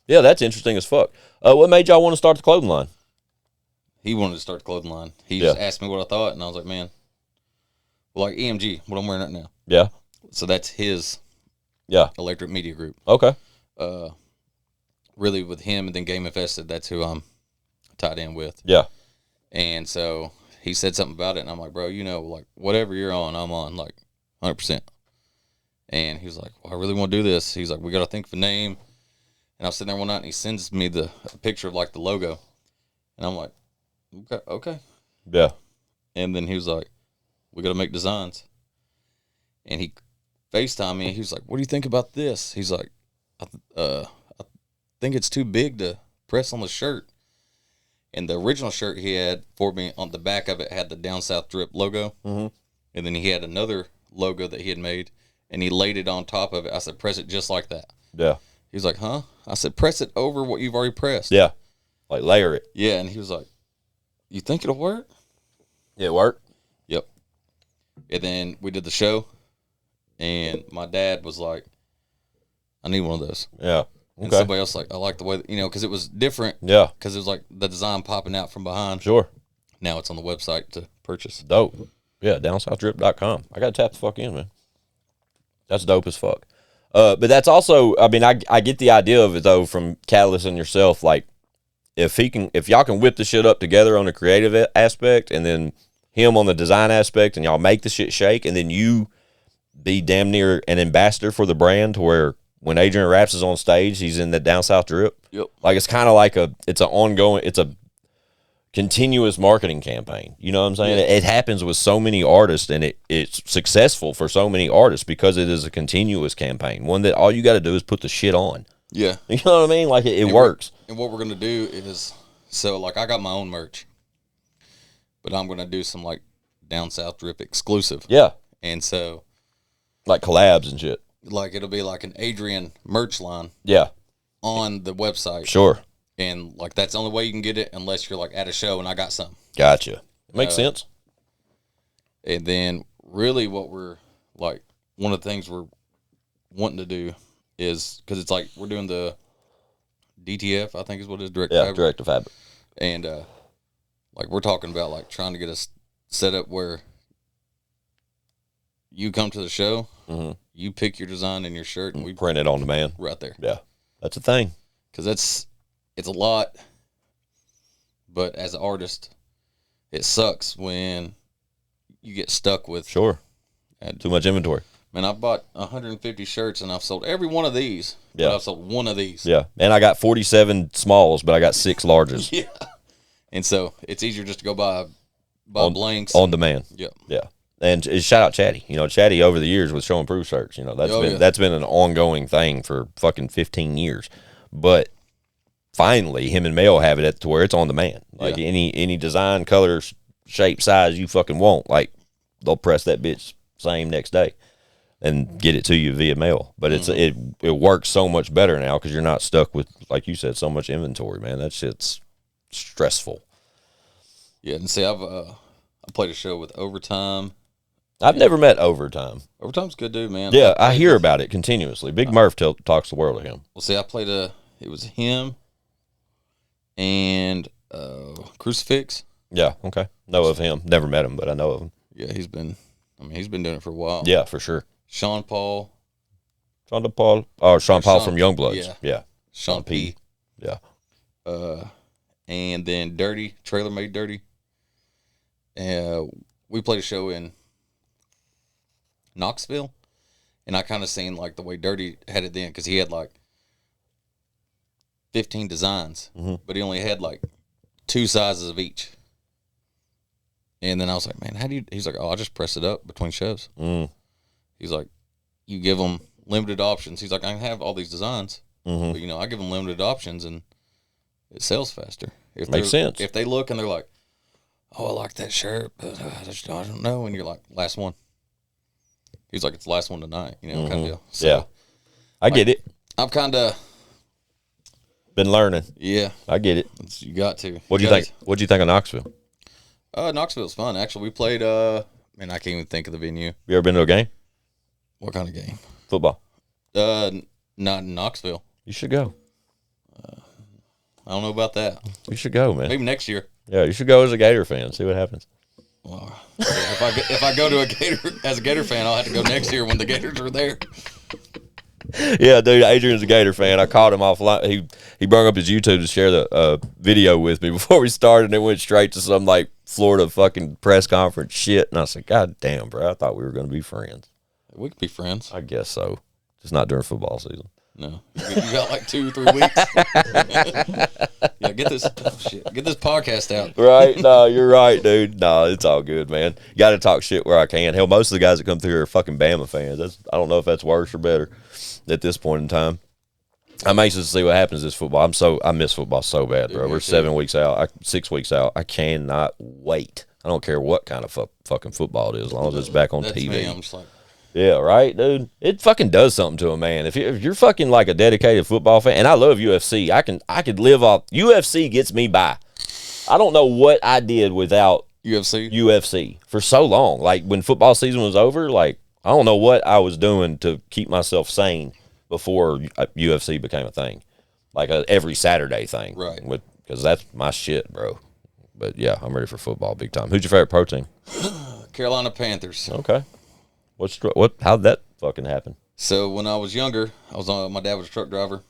Yeah, that's interesting as fuck. What made y'all want to start the clothing line? He wanted to start the clothing line. He just asked me what I thought, and I was like, man, well, like EMG, what I'm wearing right now. Yeah. So that's his electric media group. Okay. Really with him and then Game Infested, that's who I'm tied in with. Yeah. And so he said something about it, and I'm like, bro, like whatever you're on, I'm on, like 100%. And he was like, well, I really want to do this. He's like, we got to think of a name. And I was sitting there one night, and he sends me a picture of like the logo. And I'm like, okay. Yeah. And then he was like, we got to make designs. And he FaceTimed me, and he was like, what do you think about this? He's like, I think it's too big to press on the shirt. And the original shirt he had for me, on the back of it had the Down South Drip logo. Mm-hmm. And then he had another logo that he had made, and he laid it on top of it. I said, press it just like that. Yeah. He was like, huh? I said, press it over what you've already pressed. Yeah. Like layer it. Yeah, and he was like, you think it'll work? Yeah, it worked? Yep. And then we did the show, and my dad was like, I need one of those. Yeah. Okay. And somebody else like, I like the way, because it was different. Yeah. Because it was like the design popping out from behind. Sure. Now it's on the website to purchase. Dope. Yeah, downsouth.drip.com. I got to tap the fuck in, man. That's dope as fuck. But that's also, I mean, I get the idea of it, though, from Catalyst and yourself. Like, if y'all can whip the shit up together on the creative aspect, and then him on the design aspect, and y'all make the shit shake, and then you be damn near an ambassador for the brand, to where when Adrian Raps is on stage, he's in the Down South Drip. Yep. Like, it's kind of like it's a continuous marketing campaign. You know what I'm saying? Yeah. It happens with so many artists, and it's successful for so many artists because it is a continuous campaign. One that all you got to do is put the shit on. Yeah. You know what I mean? Like, it works. And what we're going to do is, so like I got my own merch, but I'm going to do some like Down South Drip exclusive. Yeah. And so, Like collabs and shit. like it'll be like an Adrian merch line. Yeah. On the website. Sure. And like that's the only way you can get it unless you're like at a show and I got some. Gotcha. It makes sense. And then really what we're like, one of the things we're wanting to do is, because it's like we're doing the DTF, I think is what it is, direct fabric. Direct to fabric. And like we're talking about like trying to get us set up where you come to the show, you pick your design in your shirt, and we print it on demand right there. Yeah, that's a thing. Because it's a lot, but as an artist, it sucks when you get stuck with too much inventory. Man, I bought 150 shirts and I've sold every one of these. Yeah, but I've sold one of these. Yeah, and I got 47 smalls, but I got 6 larges. Yeah, and so it's easier just to go buy blanks on demand. Yep. Yeah. And shout out Chatty. Chatty over the years with Show and Prove shirts. That's been an ongoing thing for fucking 15 years. But finally, him and Mel have it to where it's on demand. Like any design, color, shape, size you fucking want, like they'll press that bitch same next day and get it to you via mail. But it works so much better now because you're not stuck with, like you said, so much inventory, man. That shit's stressful. Yeah, and see, I played a show with Overtime. I've never met Overtime. Overtime's a good dude, man. Yeah, I hear about it continuously. Big Murph talks the world of him. Well, see, I played it was him and Crucifix. Yeah, okay. Know of him. Never met him, but I know of him. Yeah, he's been doing it for a while. Yeah, for sure. Sean Paul from Youngbloods. Yeah. Sean P. Yeah. And then Dirty, Trailer Made Dirty. We played a show in Knoxville, and I kind of seen like the way Dirty had it then, because he had like 15 designs, but he only had like 2 sizes of each. And then I was like, man, how do you? He's like, oh, I'll just press it up between shows. He's like, you give them limited options. He's like, I can have all these designs, but I give them limited options, and it sells faster. Makes sense. If they look and they're like, oh, I like that shirt, but I don't know. And you're like, last one. He's like, it's the last one tonight, kind of deal. So, yeah. I get it. I've kind of been learning. Yeah. I get it. You got to. What'd you think? What'd you think of Knoxville? Knoxville's fun. Actually, we played, man, I can't even think of the venue. You ever been to a game? What kind of game? Football. Not in Knoxville. You should go. I don't know about that. You should go, man. Maybe next year. Yeah, you should go as a Gator fan. See what happens. Well, if I go to a Gator as a Gator fan, I'll have to go next year when the Gators are there. Yeah, dude, Adrian's a Gator fan. I called him offline. He brought up his YouTube to share the video with me before we started, and it went straight to some like Florida fucking press conference shit. And I said, God damn, bro, I thought we were going to be friends. We could be friends. I guess so. Just not during football season. No, you got like 2 or 3 weeks. Yeah, get this podcast out. Right? No, you're right, dude. No, it's all good, man. Got to talk shit where I can. Hell, most of the guys that come through here are fucking Bama fans. I don't know if that's worse or better at this point in time. I'm anxious to see what happens this football. I miss football so bad, bro. We're 7 weeks out, 6 weeks out. I cannot wait. I don't care what kind of fucking football it is, as long as it's back on TV. Me. I'm just like, yeah, right, dude. It fucking does something to a man. If you're fucking like a dedicated football fan, and I love UFC, I could live off UFC. Gets me by. I don't know what I did without UFC for so long. Like when football season was over, like I don't know what I was doing to keep myself sane before UFC became a thing, like a every Saturday thing, right? Because that's my shit, bro. But yeah, I'm ready for football big time. Who's your favorite pro team? Carolina Panthers. Okay. How'd that fucking happen? So when I was younger, my dad was a truck driver.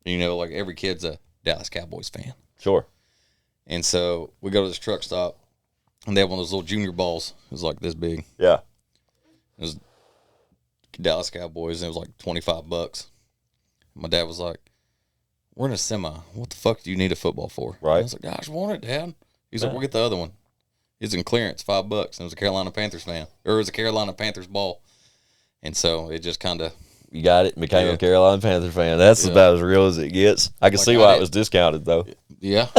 You know, like every kid's a Dallas Cowboys fan. Sure. And so we go to this truck stop, and they have one of those little junior balls. It was like this big. Yeah. It was Dallas Cowboys, and it was like $25. My dad was like, "We're in a semi. What the fuck do you need a football for?" Right. And I was like, "I just want it, Dad." He's like, "We'll get the other one." It's in clearance, $5, and it was a Carolina Panthers fan, or it was a Carolina Panthers ball, and so it just kind of you got it. Became a Carolina Panther fan. That's about as real as it gets. I can see why it was discounted though. Yeah.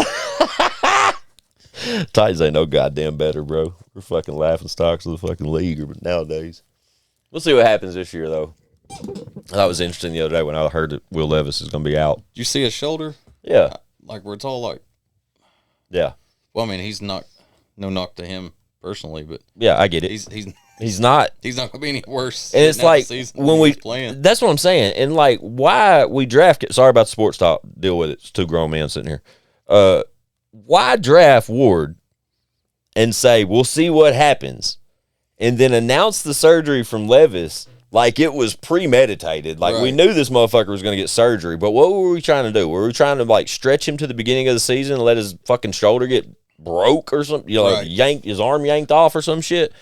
Titans ain't no goddamn better, bro. We're fucking laughing stocks of the fucking league nowadays. We'll see what happens this year though. That was interesting the other day when I heard that Will Levis is going to be out. Did you see his shoulder? Yeah. Like where it's all like. Yeah. Well, I mean, he's not. No knock to him personally, but yeah, I get it. He's not going to be any worse. And it's like when we playing. That's what I'm saying. And like why we draft. Sorry about the sports talk. Deal with it. It's two grown men sitting here. Why draft Ward and say we'll see what happens, and then announce the surgery from Levis like it was premeditated. Like we knew this motherfucker was going to get surgery. But what were we trying to do? Were we trying to like stretch him to the beginning of the season and let his fucking shoulder get broke or something, like yanked his arm yanked off or some shit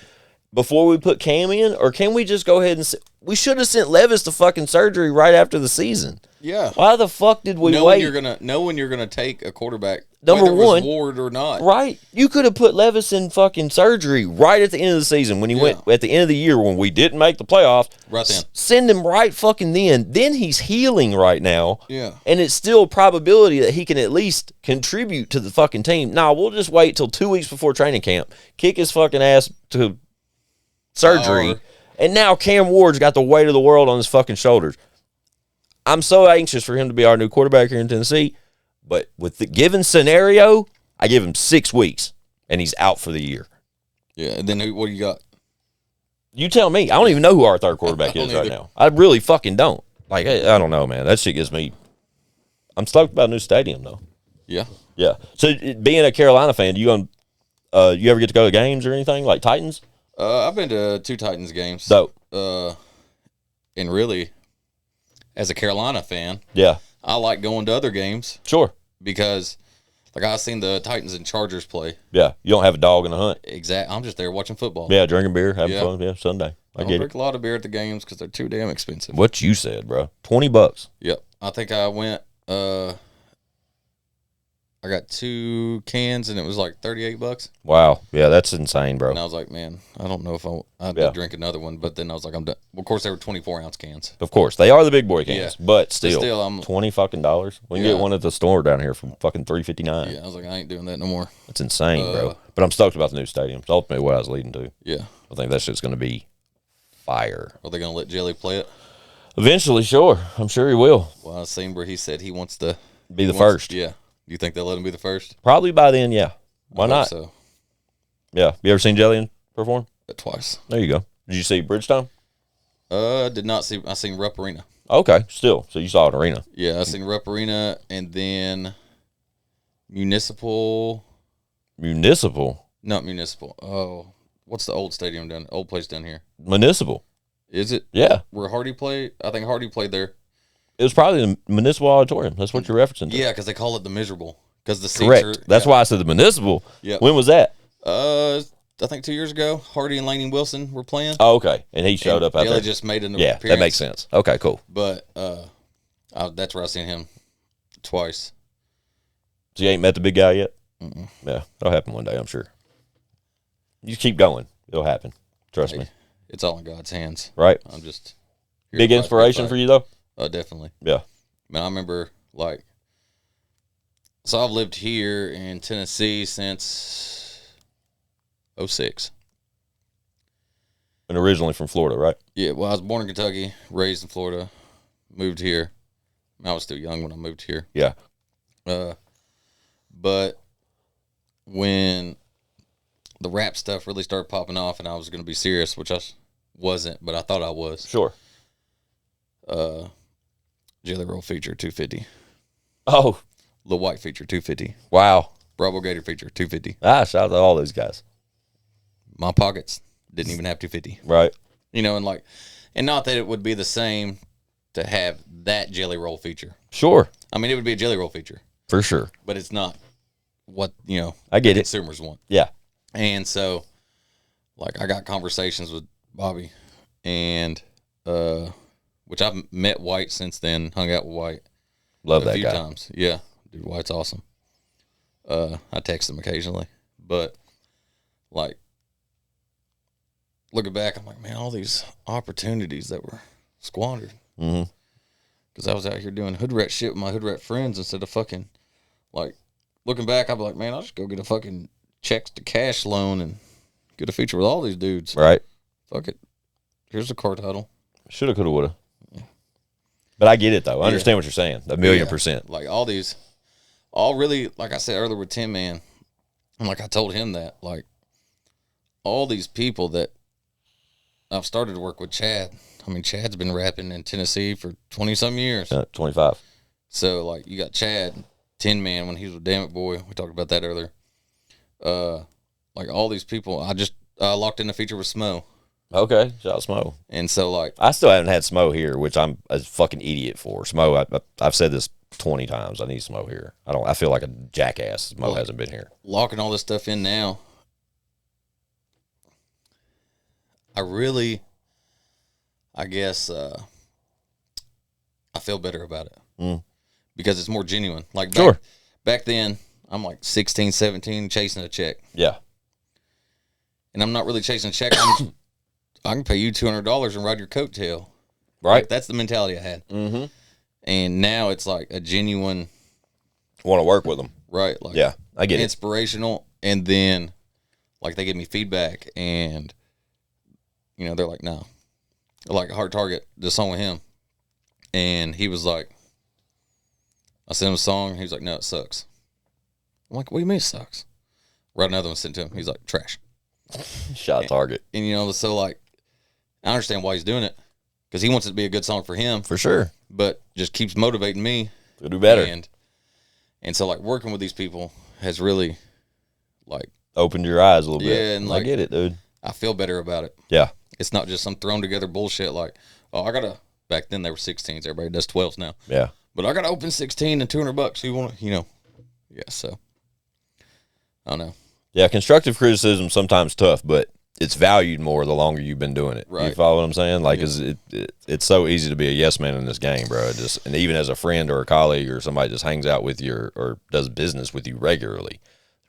before we put Cam in? Or can we just go ahead and we should have sent Levis to fucking surgery right after the season? Yeah. Why the fuck did we wait? Know when you're gonna take a quarterback, number whether one, it was Ward or not. Right. You could have put Levis in fucking surgery right at the end of the season when he went at the end of the year when we didn't make the playoffs. Right then. Send him right fucking then. Then he's healing right now. Yeah. And it's still a probability that he can at least contribute to the fucking team. Nah, we'll just wait till 2 weeks before training camp, kick his fucking ass to surgery, and now Cam Ward's got the weight of the world on his fucking shoulders. I'm so anxious for him to be our new quarterback here in Tennessee, but with the given scenario, I give him 6 weeks, and he's out for the year. Yeah, and then what do you got? You tell me. I don't even know who our third quarterback is right now. I really fucking don't. Like, I don't know, man. That shit gives me... I'm stoked about a new stadium, though. Yeah. Yeah. So, being a Carolina fan, you ever get to go to games or anything, like Titans? I've been to 2 Titans games. Dope. And really... As a Carolina fan, yeah, I like going to other games. Sure. Because, like, I've seen the Titans and Chargers play. Yeah, you don't have a dog in the hunt. Exactly. I'm just there watching football. Yeah, drinking beer, having fun. Yeah, Sunday. I don't drink a lot of beer at the games because they're too damn expensive. What you said, bro. $20. Yep. I think I went, I got 2 cans and it was like $38. Wow. Yeah, that's insane, bro. And I was like, man, I don't know if I'd drink another one. But then I was like, I'm done. Well, of course, they were 24-ounce cans. Of course. They are the big boy cans. Yeah. But still I'm $20 fucking dollars. We can get one at the store down here for fucking $3.59. Yeah, I was like, I ain't doing that no more. That's insane, bro. But I'm stoked about the new stadium. It's ultimately what I was leading to. Yeah. I think that shit's going to be fire. Are they going to let Jelly play it? Eventually, sure. I'm sure he will. Well, I've seen where he said he wants to be the first. Yeah. Do you think they'll let him be the first? Probably by then, yeah. Why not? So. Yeah. You ever seen Jellian perform? Twice. There you go. Did you see Bridgestone? Did not see. I seen Rupp Arena. Okay, still. So you saw an arena. Yeah, I seen Rupp Arena, and then Municipal. Not municipal. Oh, what's the old stadium old place down here? Municipal. Is it? Yeah. Where Hardy played? I think Hardy played there. It was probably the Municipal Auditorium. That's what you're referencing to. Yeah, because they call it the Miserable. Because the seats Correct. are, That's why I said the Municipal. Yep. When was that? I think 2 years ago, Hardy and Laney Wilson were playing. Oh, okay. And he showed up out there. Just made an appearance. That makes sense. Okay, cool. But that's where I seen him twice. So you ain't met the big guy yet? Mm-mm. Yeah, it'll happen one day, I'm sure. You keep going. It'll happen. Trust me. It's all in God's hands. Right. I'm just... Big inspiration for you, though? Definitely. Yeah. Man, I remember, so I've lived here in Tennessee since 2006. And originally from Florida, right? Yeah, well, I was born in Kentucky, raised in Florida, moved here. I was still young when I moved here. Yeah. But when the rap stuff really started popping off and I was going to be serious, which I wasn't, but I thought I was. Sure. Jelly Roll feature, 250. Oh. Lil White feature, 250. Wow. Bravo Gator feature, 250. Shout out to all those guys. My pockets didn't even have 250. Right. And not that it would be the same to have that Jelly Roll feature. Sure. I mean, it would be a Jelly Roll feature. For sure. But it's not what, I get consumers want. Yeah. And so, I got conversations with Bobby and, which I've met White since then, hung out with White. Love that guy. A few times. Yeah. Dude, White's awesome. I text him occasionally. But, looking back, I'm like, man, all these opportunities that were squandered. Mm-hmm. Because I was out here doing hood rat shit with my hood rat friends instead of fucking, looking back, I'd be like, man, I'll just go get a fucking checks to cash loan and get a feature with all these dudes. Right. Fuck it. Here's the car title. Shoulda, coulda, woulda. Yeah. But I get it, though. I understand what you're saying. 1,000,000%. All really, like I said earlier with Tim, man, and I told him that, all these people that I've started to work with Chad. I mean, Chad's been rapping in Tennessee for 20-some years. 25. So, you got Chad, Tin Man, when he was with Damn It Boy. We talked about that earlier. All these people, I locked in a feature with Smo. Okay, shout out Smo. And so, I still haven't had Smo here, which I'm a fucking idiot for. Smo, I've said this 20 times. I need Smo here. I feel like a jackass. Smo hasn't been here. Locking all this stuff in now. I guess, I feel better about it. Because it's more genuine. Back then, I'm 16, 17, chasing a check. Yeah. And I'm not really chasing a check. I can pay you $200 and ride your coattail. Right. That's the mentality I had. Mm-hmm. And now it's a genuine. Want to work with them. Right. Yeah, I get inspirational. And then, they give me feedback and, they're like, no. Hard Target, the song with him. And he was like, I sent him a song. He was like, no, it sucks. I'm like, what do you mean it sucks? Write another one, sent to him. He's like, trash. Shot Target. And, so I understand why he's doing it. Because he wants it to be a good song for him. For sure. But just keeps motivating me. To do better. And so, working with these people has really, opened your eyes a little bit. Yeah, and, I get it, dude. I feel better about it. Yeah. It's not just some thrown together bullshit I got to, back then they were 16s. Everybody does 12s now. Yeah. But I got to open 16 and $200. You want to, yeah, so. I don't know. Yeah, constructive criticism sometimes tough, but it's valued more the longer you've been doing it. Right. You follow what I'm saying? It's so easy to be a yes man in this game, bro. And even as a friend or a colleague or somebody just hangs out with you or does business with you regularly,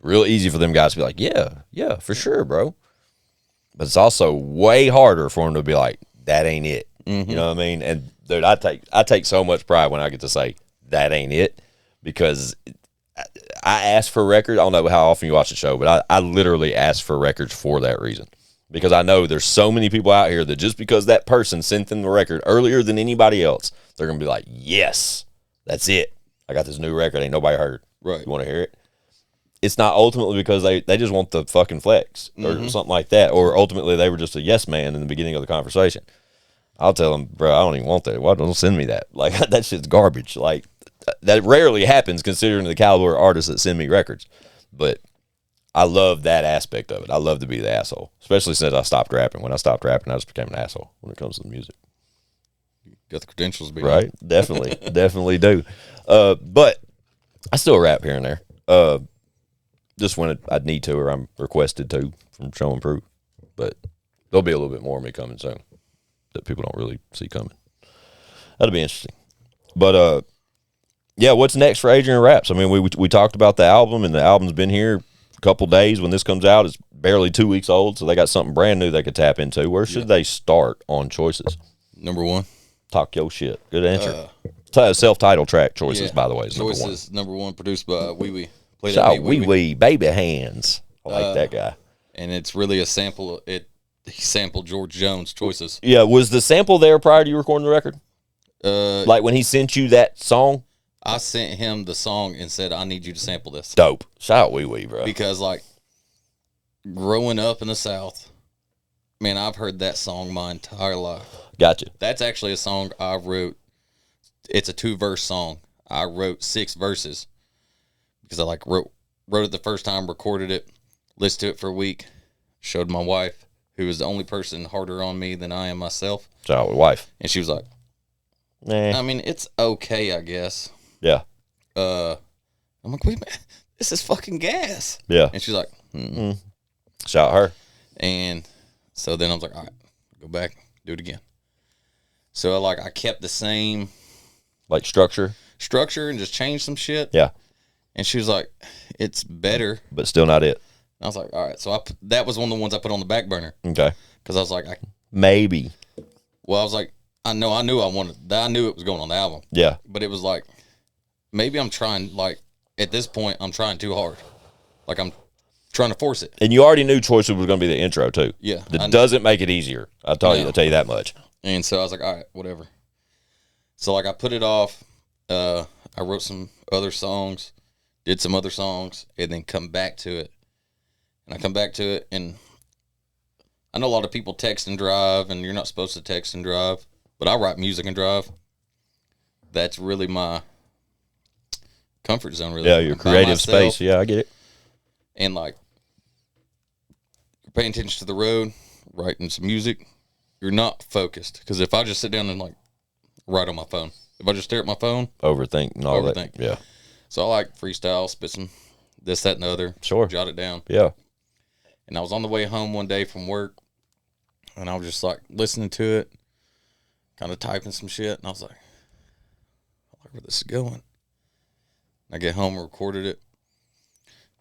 real easy for them guys to be like, yeah, for sure, bro. But it's also way harder for them to be like, that ain't it. Mm-hmm. You know what I mean? And dude, I take so much pride when I get to say that ain't it, because I ask for records. I don't know how often you watch the show, but I literally ask for records for that reason, because I know there's so many people out here that just because that person sent them the record earlier than anybody else, they're gonna be like, yes, that's it. I got this new record. Ain't nobody heard. Right. You want to hear it? It's not ultimately because they just want the fucking flex or something like that, or ultimately they were just a yes man in the beginning of the conversation. I'll tell them, bro, I don't even want that. Why don't send me that? That shit's garbage. that rarely happens considering the caliber of artists that send me records. But I love that aspect of it. I love to be the asshole, especially since I stopped rapping. When I stopped rapping, I just became an asshole when it comes to the music. Got the credentials, to be right? Definitely, definitely do. But I still rap here and there. Just when I'd need to or I'm requested to from Show and Prove. But there'll be a little bit more of me coming soon that people don't really see coming. That'll be interesting. But yeah, what's next for Adrian Raps? I mean, we talked about the album, and the album's been here a couple days. When this comes out, it's barely 2 weeks old, so they got something brand new they could tap into. Where should they start on choices? Number one. Talk your shit. Good answer. Self-titled track choices, by the way. Is choices number one, produced by Wee Wee. Shout Wee Wee, Baby Hands. I like that guy. And it's really a sample. He sampled George Jones' Choices. Yeah, was the sample there prior to you recording the record? Like when he sent you that song? I sent him the song and said, I need you to sample this. Dope. Shout out Wee Wee, bro. Because, like, growing up in the South, man, I've heard that song my entire life. Gotcha. That's actually a song I wrote. It's a 2-verse song. I wrote 6 verses because I wrote it the first time, recorded it, listened to it for a week, showed my wife, who is the only person harder on me than I am myself. Shout out wife. And she was like, nah. I mean, it's okay, I guess. Yeah. I'm like, wait a minute, this is fucking gas. Yeah. And she's like, Shout her. And so then I was like, all right, go back, do it again. So I kept the same structure and just changed some shit. Yeah. And she was like, it's better, but still not it. And I was like, all right. So that was one of the ones I put on the back burner. Okay. Because I was like, maybe. Well, I was like, I knew I wanted that. I knew it was going on the album. Yeah. But it was like, maybe I'm trying, at this point, I'm trying too hard. Like, I'm trying to force it. And you already knew Choices was going to be the intro, too. Yeah. That doesn't make it easier. I'll tell you that much. And so I was like, all right, whatever. So, I put it off. I wrote some other songs, did some other songs, and then come back to it. And I come back to it, and I know a lot of people text and drive, and you're not supposed to text and drive, but I write music and drive. That's really my comfort zone, really. Yeah, your creative space. Yeah, I get it. And, you're paying attention to the road, writing some music, you're not focused. Because if I just sit down and, write on my phone, if I just stare at my phone, overthink and all that. Yeah. So I freestyle, spit some this, that, and the other. Sure. Jot it down. Yeah. And I was on the way home one day from work, and I was just listening to it, kind of typing some shit, and I was like, I like where this is going. I get home and recorded it,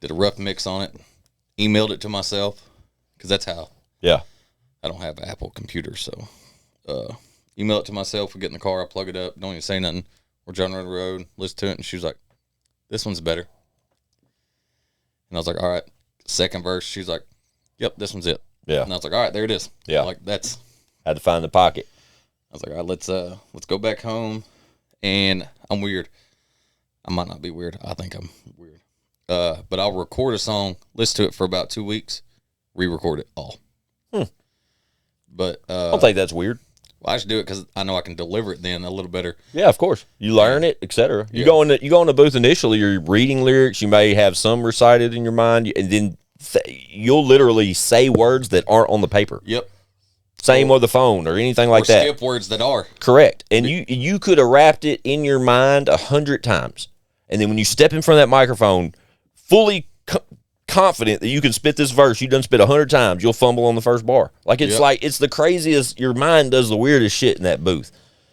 did a rough mix on it, emailed it to myself, because that's how. Yeah. I don't have an Apple computer, so email it to myself. We get in the car, I plug it up, don't even say nothing. We're driving around the road, listen to it, and she was like, this one's better. And I was like, all right. Second verse, she's like, yep, this one's it. Yeah. And I was like, all right, there it is. Yeah. That's. Had to find the pocket. I was like, all right, let's go back home. And I'm weird. I might not be weird. I think I'm weird. But I'll record a song, listen to it for about 2 weeks, re-record it all. But I don't think that's weird. Well, I should do it because I know I can deliver it then a little better. Yeah, of course. You learn it, etc. You go in the booth initially. You're reading lyrics. You may have some recited in your mind, and then you'll literally say words that aren't on the paper. Yep. Same with the phone or anything like that. Skip words that are correct. And you could have rapped it in your mind 100 times, and then when you step in front of that microphone, fully confident that you can spit this verse you done spit 100 times, you'll fumble on the first bar. It's the craziest. Your mind does the weirdest shit in that booth,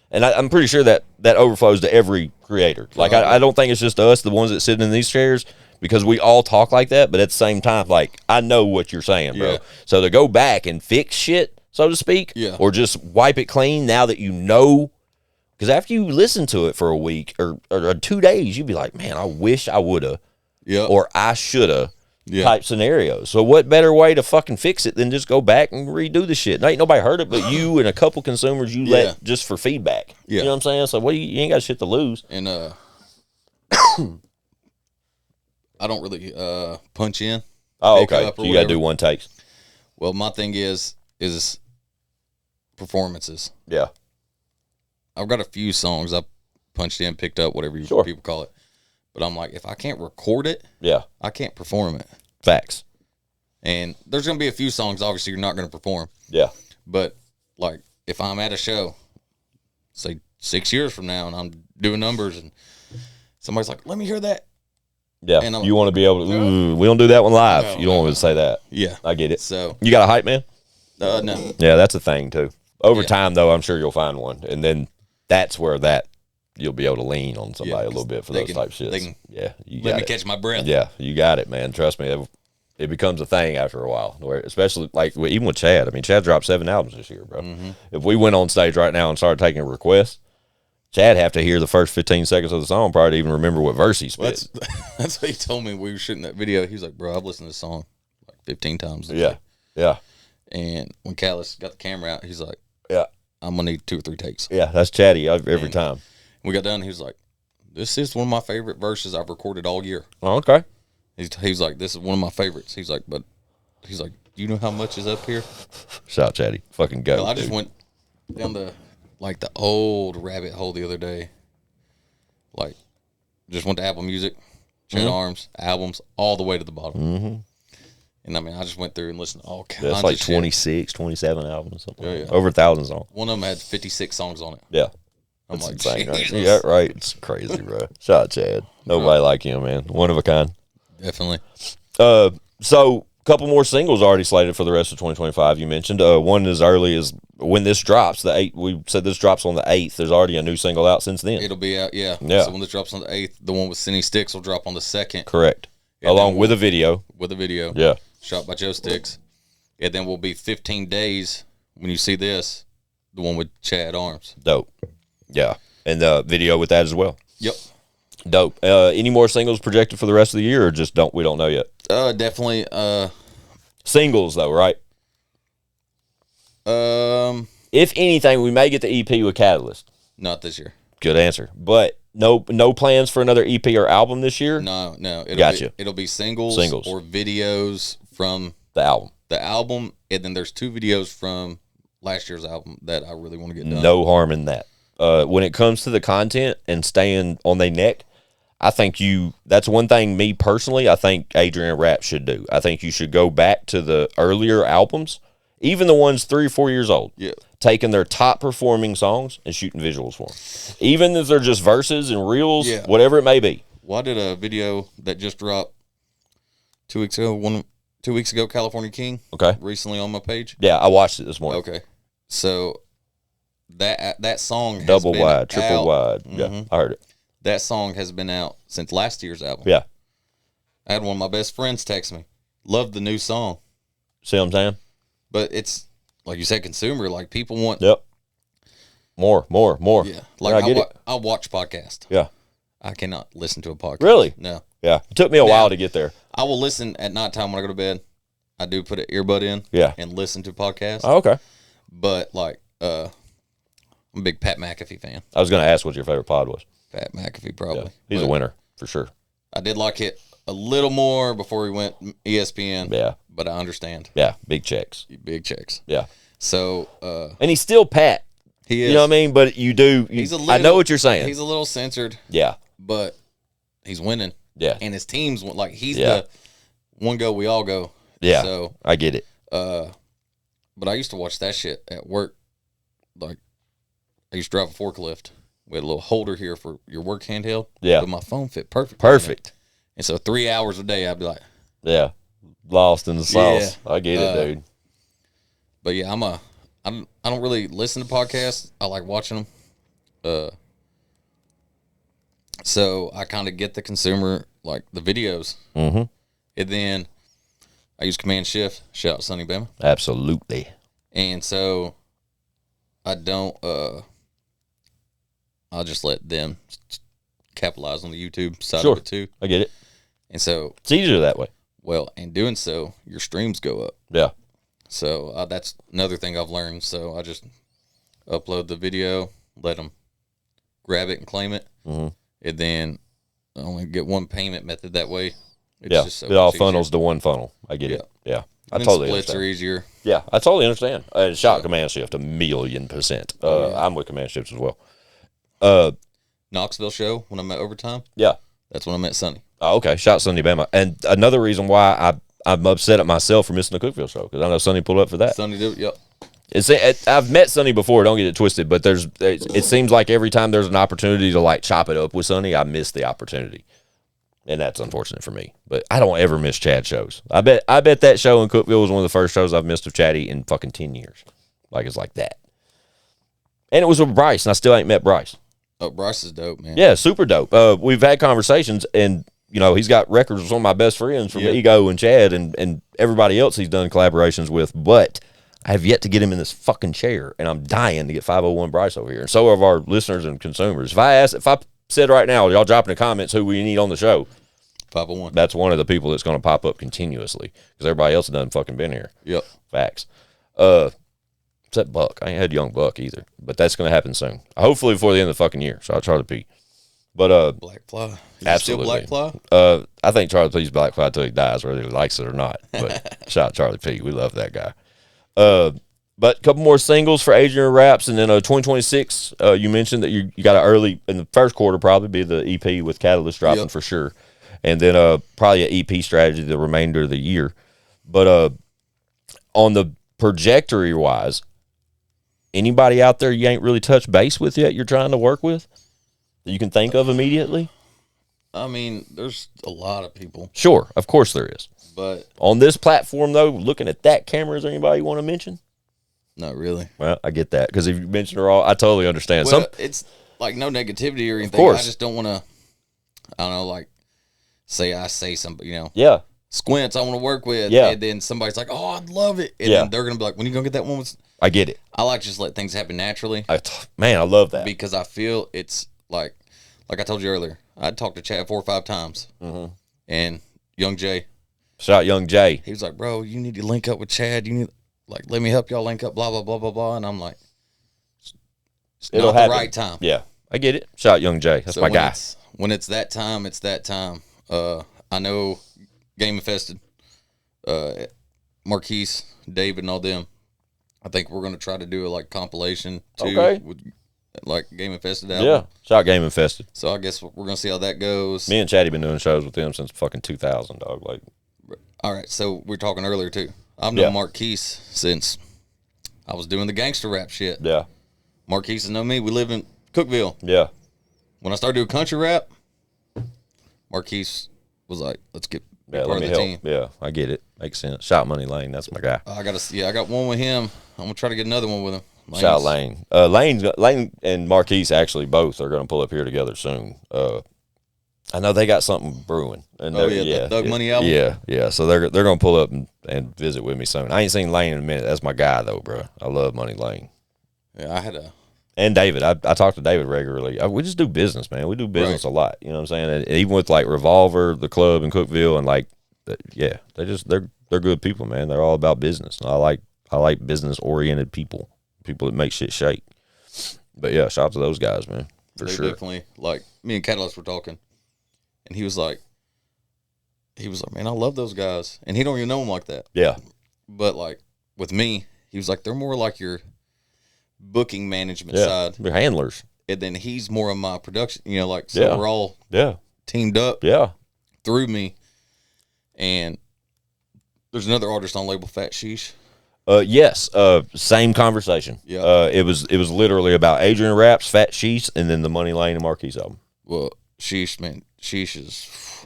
and I'm pretty sure that overflows to every creator. I don't think it's just us, the ones that sit in these chairs, because we all talk like that. But at the same time, I know what you're saying, bro. So to go back and fix shit, so to speak, or just wipe it clean now that you know, because after you listen to it for a week or 2 days, you'd be like, man, I wish I woulda, or I shoulda. Type scenarios. So what better way to fucking fix it than just go back and redo the shit? Now, ain't nobody heard it but you and a couple consumers you let just for feedback. You know what I'm saying? So you ain't got shit to lose. And I don't really punch in. Oh, okay. So you got to do one takes. Well, my thing is performances. Yeah. I've got a few songs I punched in, picked up, whatever people call it. But I'm like, if I can't record it, I can't perform it. Facts. And there's going to be a few songs, obviously, you're not going to perform. Yeah. But, like, if I'm at a show, say 6 years from now, and I'm doing numbers, and somebody's like, let me hear that. Yeah. And you want to be able to, we don't do that one live. You don't want to say that. Yeah. I get it. So you got a hype man? No. Yeah, that's a thing, too. Over time, though, I'm sure you'll find one. And then that's where you'll be able to lean on somebody a little bit for those type shits. You let me catch my breath. Yeah, you got it, man. Trust me. It becomes a thing after a while, especially like even with Chad. I mean, Chad dropped 7 albums this year, bro. Mm-hmm. If we went on stage right now and started taking requests, Chad have to hear the first 15 seconds of the song prior to even remember what verse he spit. That's what he told me when we were shooting that video. He was like, bro, I've listened to this song like 15 times. Yeah. And when Callis got the camera out, he's like, yeah, I'm going to need 2 or 3 takes. Yeah, that's Chatty every time. We got done, he was like, this is one of my favorite verses I've recorded all year. Oh, okay. He's like, this is one of my favorites. He's like, do you know how much is up here? Shout out, Chatty. Fucking go. I just went down the old rabbit hole the other day. Like, just went to Apple Music, Chat Arms, albums, all the way to the bottom. Mm-hmm. And I mean, I just went through and listened to all kinds of shit. That's like 26, 27 albums, something like that. Yeah. Over 1,000 songs. One of them had 56 songs on it. Yeah. I'm that's like, insane, right? Yeah, right. It's crazy, bro. Shout out Chad. Nobody like him, man. One of a kind. Definitely. So a couple more singles already slated for the rest of 2025. You mentioned one as early as when this drops. We said this drops on the 8th. There's already a new single out since then. It'll be out, yeah. So when this drops on the 8th, the one with Cindy Sticks will drop on the 2nd. Correct. Along with a video. With a video. Yeah. Shot by Joe Sticks. And then will be 15 days when you see this, the one with Chad Arms. Dope. Yeah. And the video with that as well. Yep. Dope. Any more singles projected for the rest of the year, or just we don't know yet? Definitely. Singles though, right? If anything, we may get the EP with Catalyst. Not this year. Good answer. But no plans for another EP or album this year? No. It'll be singles or videos from the album, and then there's 2 videos from last year's album that I really want to get done. No harm in that. When it comes to the content and staying on their neck, I think that's one thing, me personally, I think Adrian Raps should do. I think you should go back to the earlier albums, even the ones 3 or 4 years old. Yeah. Taking their top performing songs and shooting visuals for them. Even if they're just verses and reels, whatever it may be. Well, I did a video that just dropped 2 weeks ago, 2 weeks ago, California King. Okay. Recently on my page. Yeah, I watched it this morning. Okay. So that song has double been wide, triple out. wide. Mm-hmm. Yeah, I heard it. That song has been out since last year's album. Yeah. I had one of my best friends text me. Love the new song. See what I'm saying? But it's, like you said, consumer. Like, people want... Yep. More. Yeah. Like, I watch podcasts. Yeah. I cannot listen to a podcast. Really? No. Yeah. It took me a while to get there. I will listen at nighttime when I go to bed. I do put an earbud in. Yeah. And listen to podcasts. Oh, okay. But, like, I'm a big Pat McAfee fan. I was going to ask what your favorite pod was. Pat McAfee, probably. Yeah. He's a winner, for sure. I did like it a little more before we went ESPN. Yeah. But I understand. Yeah, big checks. Big checks. Yeah. So, and he's still Pat. He is. You know what I mean? But you do. I know what you're saying. He's a little censored. Yeah. But he's winning. Yeah. And his team's, like, he's the one go, we all go. Yeah. So, I get it. But I used to watch that shit at work. Like, I used to drive a forklift. We had a little holder here for your work handheld. Yeah. But my phone fit perfect. Perfect. And so 3 hours a day, I'd be like. Yeah. Lost in the sauce. Yeah. I get it, dude. But yeah, I don't really listen to podcasts. I like watching them. So I kind of get the consumer, like the videos. Mm-hmm. And then I use Command Shift. Shout out Sunny Bama. Absolutely. And so I don't, I'll just let them capitalize on the YouTube side of it too. I get it. And so it's easier that way. Well, in doing so, your streams go up. Yeah. So that's another thing I've learned. So I just upload the video, let them grab it and claim it. Mm-hmm. And then I only get one payment method that way. It's just so it all funnels to one funnel. I get it. Yeah. I totally splits understand. Are easier. Yeah, I totally understand. Shout Command Shift 1,000,000%. I'm with Command Shift as well. Knoxville show when I'm at Overtime. Yeah. That's when I met Sonny. Oh, okay. Shout Sonny Bama. And another reason why I'm upset at myself for missing the Cookville show, because I know Sonny pulled up for that. Sonny did, yep. I've met Sonny before. Don't get it twisted, but it seems like every time there's an opportunity to like chop it up with Sonny, I miss the opportunity, and that's unfortunate for me. But I don't ever miss Chad shows. I bet that show in Cookville was one of the first shows I've missed of Chatty in fucking 10 years. Like it's like that, and it was with Bryce, and I still ain't met Bryce. Oh, Bryce is dope, man. Yeah, super dope. We've had conversations, and he's got records with some of my best friends from Ego and Chad and everybody else he's done collaborations with, but I have yet to get him in this fucking chair, and I'm dying to get 501 Bryce over here. And so are our listeners and consumers. If I said right now, y'all drop in the comments who we need on the show, 501. that's one of the people that's going to pop up continuously because everybody else doesn't fucking been here. Yep. Facts. Except Buck. I ain't had young Buck either, but that's going to happen soon. Hopefully before the end of the fucking year. So I'll Charlie P. But Black Fly. Is absolutely. Still Black Fly? I think Charlie P's Black Fly until he dies, whether he likes it or not. But shout out Charlie P. We love that guy. But a couple more singles for Adrian Raps, and then 2026. You mentioned that you got to early in the first quarter probably be the EP with Catalyst dropping for sure, and then probably an EP strategy the remainder of the year. But on the trajectory wise, anybody out there you ain't really touched base with yet? You're trying to work with that you can think of immediately? I mean, there's a lot of people. Sure, of course there is. But on this platform, though, looking at that camera, is there anybody you want to mention? Not really. Well, I get that because if you mention her all, I totally understand. Well, it's like no negativity or anything. Of course. I just don't want to. I don't know, like I say something, Yeah. Squints I want to work with. Yeah. And then somebody's like, oh, I'd love it. And then they're gonna be like, when you gonna get that one? I get it. I like to just let things happen naturally. Man, I love that because I feel it's like I told you earlier. I talked to Chad 4 or 5 times, and Young Jay. Shout out Young Jay. He was like, bro, you need to link up with Chad. You need, let me help y'all link up, blah, blah, blah, blah, blah. And I'm like, it'll not happen. the right time. Yeah, I get it. Shout out Young Jay. That's my guy. When it's that time, it's that time. I know Game Infested, Marquise, David, and all them. I think we're going to try to do a compilation, too, with Game Infested album. Yeah, shout out Game Infested. So I guess we're going to see how that goes. Me and Chatty been doing shows with them since fucking 2000, dog. All right, so we were talking earlier, too. I've known Marquise since I was doing the gangster rap shit. Yeah. Marquise has known me. We live in Cookville. Yeah. When I started doing country rap, Marquise was like, let's get part of the team. Yeah, I get it. Makes sense. Shout Money Lane. That's my guy. I got one with him. I'm going to try to get another one with him. Shout Lane. Lane and Marquise actually both are going to pull up here together soon. I know they got something brewing. And the Doug Money album? Yeah. So they're going to pull up and visit with me soon. I ain't seen Lane in a minute. That's my guy, though, bro. I love Money Lane. Yeah, And David. I talk to David regularly. We just do business, man. We do business a lot. You know what I'm saying? And even with, Revolver, the club in Cookville, and, they're good people, man. They're all about business. And I like business-oriented people that make shit shake. But, yeah, shout out to those guys, man, for sure. Definitely, me and Catalyst were talking. And he was like, man, I love those guys. And he don't even know them like that. Yeah. But, with me, he was like, they're more like your booking management side. They're handlers. And then he's more of my production, so we're all teamed up through me. And there's another artist on label, Fat Sheesh. Yes. Same conversation. Yeah. It was literally about Adrian Raps, Fat Sheesh, and then the Money Lane and Marquise album. Well, Sheesh is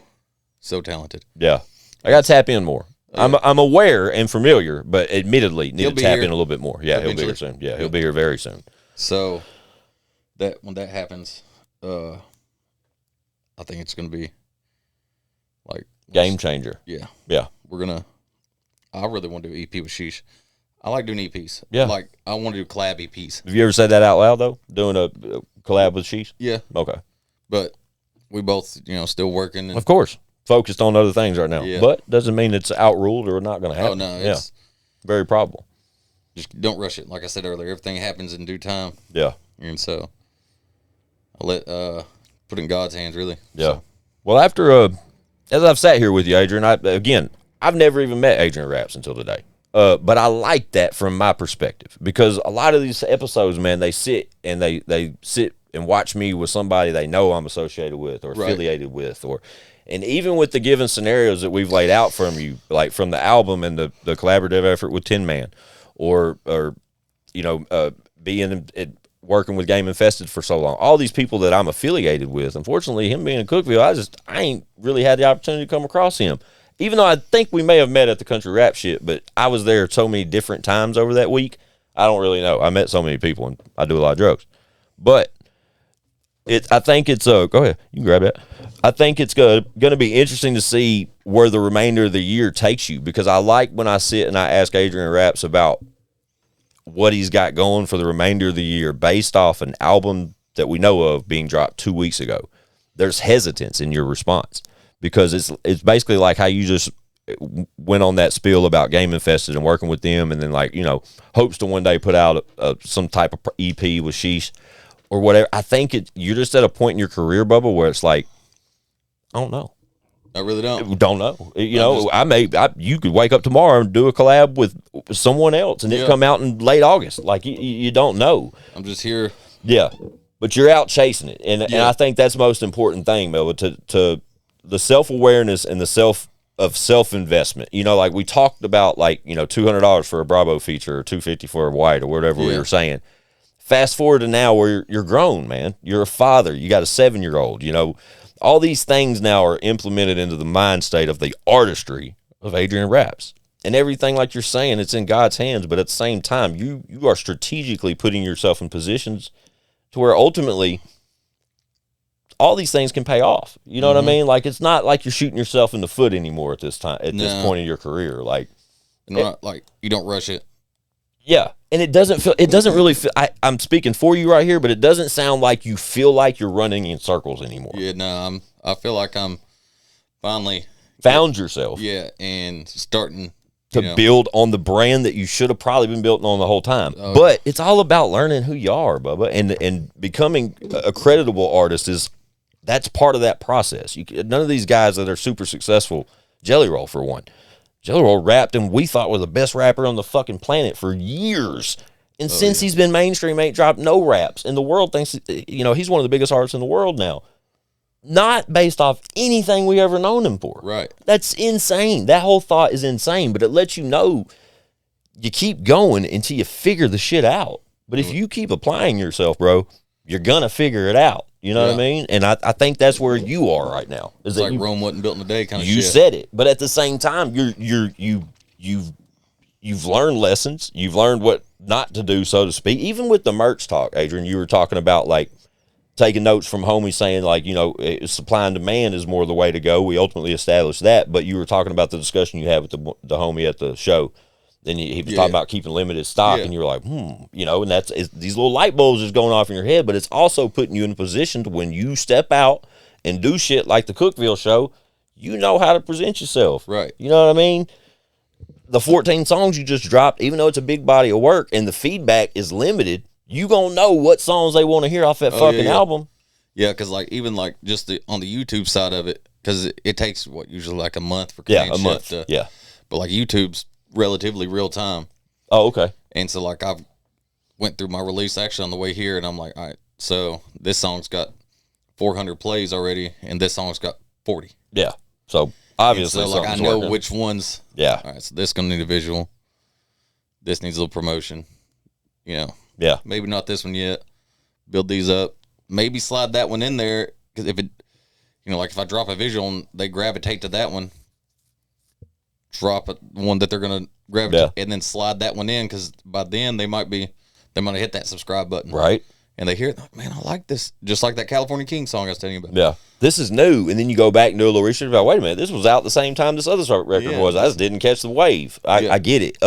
so talented. Yeah. I got to tap in more. I'm aware and familiar, but admittedly need to tap in a little bit more. Yeah, he'll be here soon. Yeah, he'll be here very soon. So when that happens, I think it's going to be game changer. Yeah. Yeah. I really want to do EP with Sheesh. I like doing EPs. Yeah. I want to do collab EPs. Have you ever said that out loud, though? Doing a collab with Sheesh? Yeah. Okay. But we both, still working. Of course. Focused on other things right now. Yeah. But doesn't mean it's outruled or not going to happen. Oh, no. It's very probable. Just don't rush it. Like I said earlier, everything happens in due time. Yeah. And so I'll put it in God's hands, really. Yeah. So. Well, after, as I've sat here with you, Adrian, I've never even met Adrian Raps until today. But I like that from my perspective because a lot of these episodes, man, they sit and watch me with somebody they know I'm associated with or affiliated with, and even with the given scenarios that we've laid out from you, like from the album and the collaborative effort with Tin Man, or being working with Game Infested for so long, all these people that I'm affiliated with. Unfortunately, him being in Cookeville, I ain't really had the opportunity to come across him. Even though I think we may have met at the country rap shit, but I was there so many different times over that week. I don't really know. I met so many people, and I do a lot of drugs. But I think it's go ahead, you can grab that. I think it's going to be interesting to see where the remainder of the year takes you, because I like when I sit and I ask Adrian Raps about what he's got going for the remainder of the year based off an album that we know of being dropped 2 weeks ago. There's hesitance in your response, because it's basically like how you just went on that spiel about Game Infested and working with them, and then hopes to one day put out some type of EP with Sheesh or whatever. I think you're just at a point in your career, Bubba, where it's like, I don't know. I really don't. Don't know. You could wake up tomorrow and do a collab with someone else, and it come out in late August. Like you don't know. I'm just here. Yeah, but you're out chasing it, and I think that's the most important thing, Melba, to the self-awareness and the self-investment. Like we talked about, $200 for a Bravo feature or $250 for a white or whatever we were saying. Fast forward to now where you're grown, man. You're a father. You got a 7-year-old. All these things now are implemented into the mind state of the artistry of Adrian Raps. And everything, like you're saying, it's in God's hands, but at the same time, you are strategically putting yourself in positions to where ultimately all these things can pay off. You know what I mean? Like, it's not like you're shooting yourself in the foot anymore at this time, this point in your career. Like, you don't rush it. Yeah. And it doesn't really feel, I'm speaking for you right here, but it doesn't sound like you feel like you're running in circles anymore. Yeah, no, I feel like I'm finally found yourself. Yeah, and starting to build on the brand that you should have probably been building on the whole time. But it's all about learning who you are, Bubba, and becoming a creditable artist that's part of that process. None of these guys that are super successful, Jelly Roll for one. Jelly Roll rapped and we thought was the best rapper on the fucking planet for years. And since he's been mainstream, ain't dropped no raps. And the world thinks, he's one of the biggest artists in the world now. Not based off anything we ever known him for. Right. That's insane. That whole thought is insane. But it lets you know you keep going until you figure the shit out. But if you keep applying yourself, bro, you're going to figure it out. You know what I mean? And I think that's where you are right now. It's like Rome wasn't built in a day kind of shit. You said it. But at the same time, you've learned lessons. You've learned what not to do, so to speak. Even with the merch talk, Adrian, you were talking about taking notes from homies saying supply and demand is more the way to go. We ultimately established that. But you were talking about the discussion you had with the homie at the show. Then he was talking about keeping limited stock, and you were like, and these little light bulbs is going off in your head, but it's also putting you in a position to when you step out and do shit like the Cookeville show, you know how to present yourself. Right. You know what I mean? The 14 songs you just dropped, even though it's a big body of work and the feedback is limited, you gonna know what songs they want to hear off that fucking album. Yeah, because even just on the YouTube side of it, because it takes usually like a month for a month. But YouTube's relatively real time. Oh, okay. And so I went through my release actually on the way here, and I'm like, all right, so this song's got 400 plays already, and this song's got 40. Yeah. So obviously, so I know which ones. Yeah. All right, so this gonna need a visual. This needs a little promotion. Yeah. Maybe not this one yet. Build these up. Maybe slide that one in there, because if it, if I drop a visual and they gravitate to that one, drop one that they're gonna gravitate and then slide that one in, because by then they might have hit that subscribe button, right? And they hear it, man, I like this, just like that California King song I was telling you about. Yeah, this is new, and then you go back and do a little research about, wait a minute, this was out the same time this other record was. I just didn't catch the wave. I get it.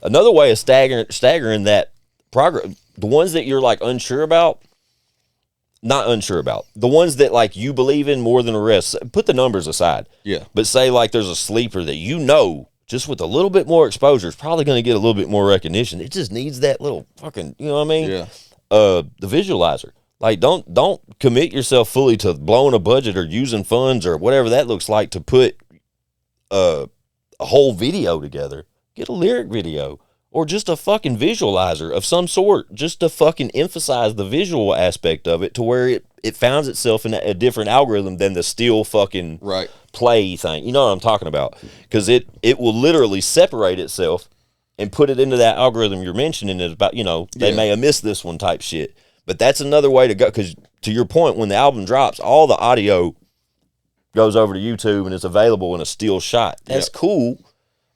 Another way of staggering that progress, the ones that you're unsure about. Not unsure about. The ones that you believe in more than the rest, put the numbers aside. Yeah. But say there's a sleeper that just with a little bit more exposure is probably going to get a little bit more recognition. It just needs that little fucking, you know what I mean? Yeah. The visualizer. Don't commit yourself fully to blowing a budget or using funds or whatever that looks like to put a whole video together. Get a lyric video or just a fucking visualizer of some sort, just to fucking emphasize the visual aspect of it to where it finds itself in a different algorithm than the still fucking play thing. You know what I'm talking about? Because it will literally separate itself and put it into that algorithm you're mentioning. Is about, they may have missed this one type shit. But that's another way to go, because to your point, when the album drops, all the audio goes over to YouTube and it's available in a still shot. That's cool,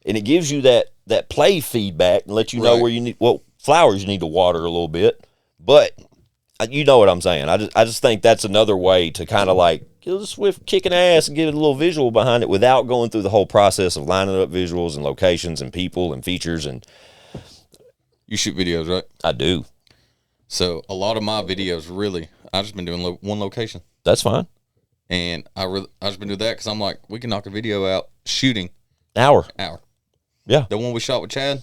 and it gives you that play feedback and let you know where you need what flowers you need to water a little bit. But you know what I'm saying. I just think that's another way to kind of like Swift kicking ass and get a little visual behind it without going through the whole process of lining up visuals and locations and people and features. And you shoot videos, right? I do. So a lot of my videos, really, I've just been doing one location. That's fine. And I just been doing that because I'm like, we can knock a video out shooting hour. Yeah. The one we shot with Chad,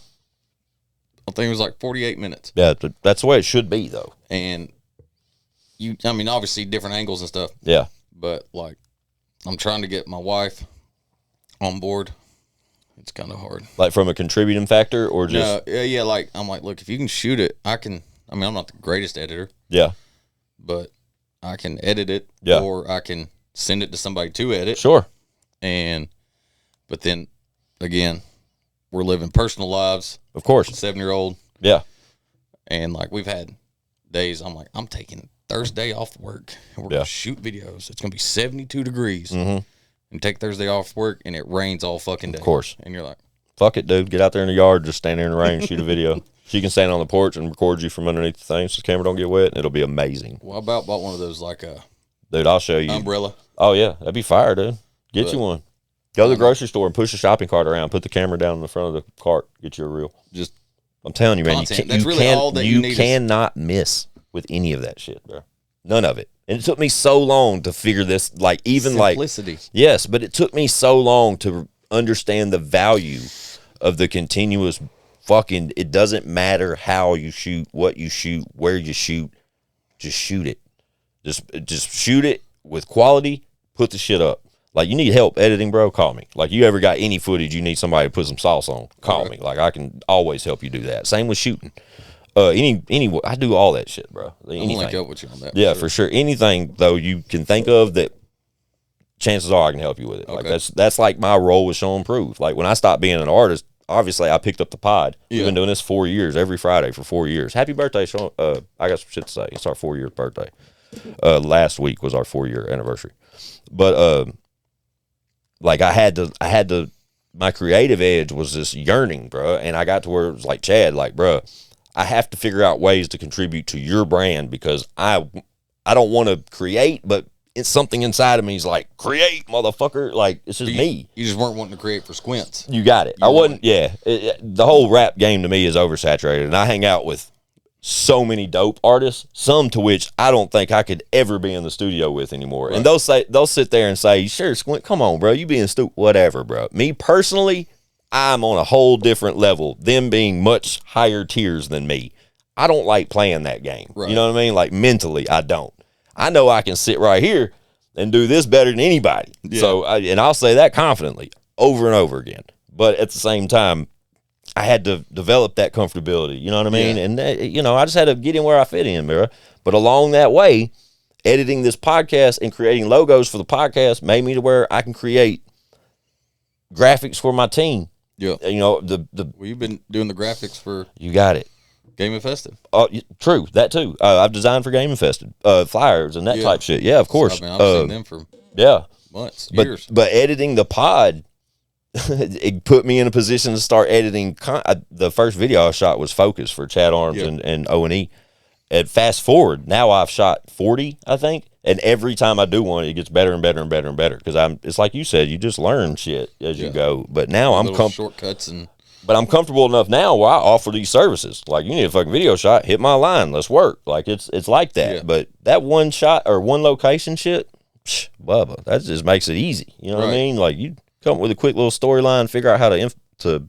I think it was like 48 minutes. Yeah, that's the way it should be, though. And obviously different angles and stuff. Yeah. But like, I'm trying to get my wife on board. It's kind of hard. Like from a contributing factor or just? No, yeah. Like, I'm like, look, if you can shoot it, I'm not the greatest editor. Yeah. But I can edit it. Yeah. Or I can send it to somebody to edit. Sure. But then, again, we're living personal lives. Of course. 7-year-old. Yeah. And like, we've had days, I'm like, I'm taking Thursday off work and we're going to shoot videos. It's going to be 72 degrees. Mm-hmm. And take Thursday off work and it rains all fucking day. Of course. And you're like, fuck it, dude. Get out there in the yard, just stand there in the rain and shoot a video. She can stand on the porch and record you from underneath the thing so the camera don't get wet, and it'll be amazing. Well, I about bought one of those like dude, I'll show you. Umbrella. Oh, yeah. That'd be fire, dude. Get you one. Go to the grocery store and push the shopping cart around. Put the camera down in the front of the cart. Get you a reel. Just I'm telling you, man. Content. That's really all that you need. You cannot miss with any of that shit, bro. None of it. And it took me so long to figure this, like, even simplicity. Yes, but it took me so long to understand the value of the continuous fucking, it doesn't matter how you shoot, what you shoot, where you shoot, just shoot it. Just shoot it with quality, put the shit up. Like, you need help editing, bro, call me. Like, you ever got any footage you need somebody to put some sauce on, call me. Like, I can always help you do that. Same with shooting. I do all that shit, bro. Anything. I'm gonna link up with you on that. Yeah, for sure. Anything though you can think of that, chances are I can help you with it. Okay. Like that's like my role with Show and Prove. Like when I stopped being an artist, obviously I picked up the pod. Yeah. We've been doing this 4 years, every Friday for 4 years. Happy birthday, Sean. I got some shit to say. It's our 4 year birthday. Last week was our 4 year anniversary. But like I had to my creative edge was this yearning, bro, and I got to where it was like, Chad, like, bro, I have to figure out ways to contribute to your brand because I don't want to create, but it's something inside of me is like, create, motherfucker. Like, it's just me. You just weren't wanting to create for Squints. You got it. I wasn't, the whole rap game to me is oversaturated, and I hang out with so many dope artists, some to which I don't think I could ever be in the studio with anymore. Right. And they'll sit there and say, sure, Squint, come on, bro, you being stupid, whatever, bro. Me personally, I'm on a whole different level, them being much higher tiers than me. I don't like playing that game. Right. You know what I mean? Like mentally, I don't. I know I can sit right here and do this better than anybody. Yeah. So, and I'll say that confidently over and over again. But at the same time, I had to develop that comfortability. You know what I mean? Yeah. And, I just had to get in where I fit in, bro. But along that way, editing this podcast and creating logos for the podcast made me to where I can create graphics for my team. Yeah, well, you've been doing the graphics for. You got it. Game Infested. Oh, true, that too. I've designed for Game Infested, flyers and that type shit. Yeah, of course. So, I've seen them for months, years. But editing the pod, it put me in a position to start editing. The first video I shot was Focus for Chad Arms and O.n.e. And fast forward, now I've shot 40, I think. And every time I do one, it gets better and better and better and better. Because it's like you said, you just learn shit as you go. But now I'm shortcuts and. But I'm comfortable enough now where I offer these services. Like, you need a fucking video shot, hit my line, let's work. Like it's like that. Yeah. But that one shot or one location shit, Bubba, that just makes it easy. You know what I mean? Like you come up with a quick little storyline, figure out how to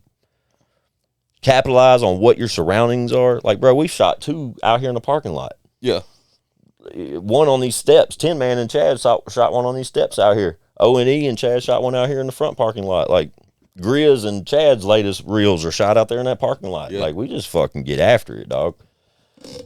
capitalize on what your surroundings are. Like, bro, we shot 2 out here in the parking lot. Yeah. One on these steps. 10 Man and Chad shot one on these steps out here. O.n.e. and Chad shot one out here in the front parking lot. Like, Grizz and Chad's latest reels are shot out there in that parking lot. Yeah. Like, we just fucking get after it, dog.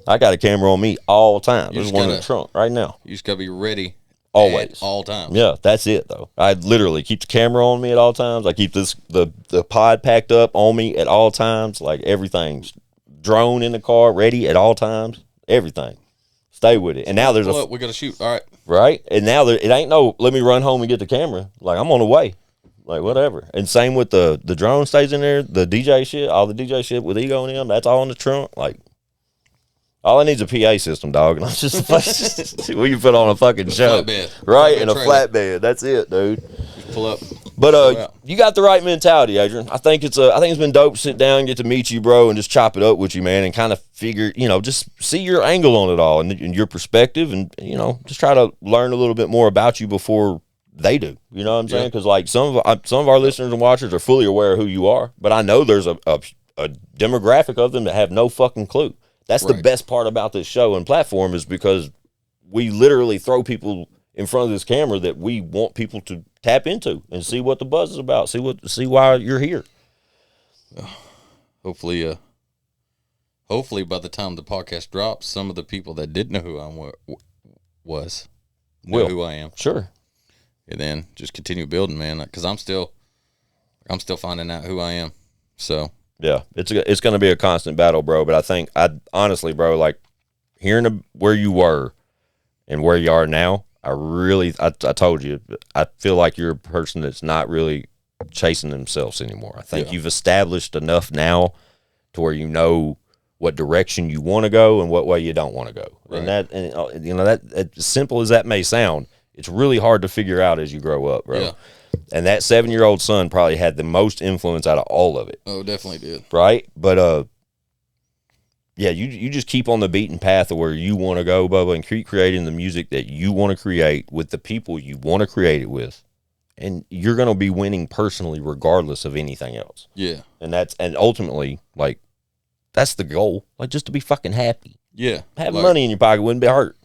I got a camera on me all the time. There's one in the trunk right now. You just gotta be ready. Always. At all times. Yeah, that's it, though. I literally keep the camera on me at all times. I keep the pod packed up on me at all times. Like, everything's drone in the car, ready at all times. Everything. Stay with it. And now there's we gotta shoot. All right. Right? And now it ain't no, let me run home and get the camera. Like, I'm on the way. Like, whatever. And same with the drone stays in there, the DJ shit, all the DJ shit with Ego and them, that's all in the trunk. Like, all I need is a PA system, dog. And I'm just like, we can put on a fucking show. Flatbed. Right? And a flatbed. That's it, dude. Just pull up. But you got the right mentality, Adrian. I think it's been dope to sit down, get to meet you, bro, and just chop it up with you, man, and kind of figure, just see your angle on it all and your perspective, and just try to learn a little bit more about you before they do. You know what I'm saying? Because like some of our listeners and watchers are fully aware of who you are, but I know there's a demographic of them that have no fucking clue. That's the best part about this show and platform, is because we literally throw people in front of this camera that we want people to tap into and see what the buzz is about, see why you're here. Hopefully by the time the podcast drops, some of the people that didn't know who I know who I am. Sure. And then just continue building, man, because I'm still finding out who I am. So yeah, it's going to be a constant battle, bro. But I think honestly, bro, like hearing where you were and where you are now, I told you, I feel like you're a person that's not really chasing themselves anymore. I think you've established enough now to where you know what direction you want to go and what way you don't want to go. Right. And that as simple as that may sound, it's really hard to figure out as you grow up, bro. Yeah. And that 7-year-old son probably had the most influence out of all of it. Oh, definitely did. Right? But yeah, you just keep on the beaten path of where you want to go, Bubba, and keep creating the music that you want to create with the people you want to create it with. And you're going to be winning personally regardless of anything else. Yeah. And ultimately, like, that's the goal. Like, just to be fucking happy. Yeah. Having money in your pocket wouldn't be hurt.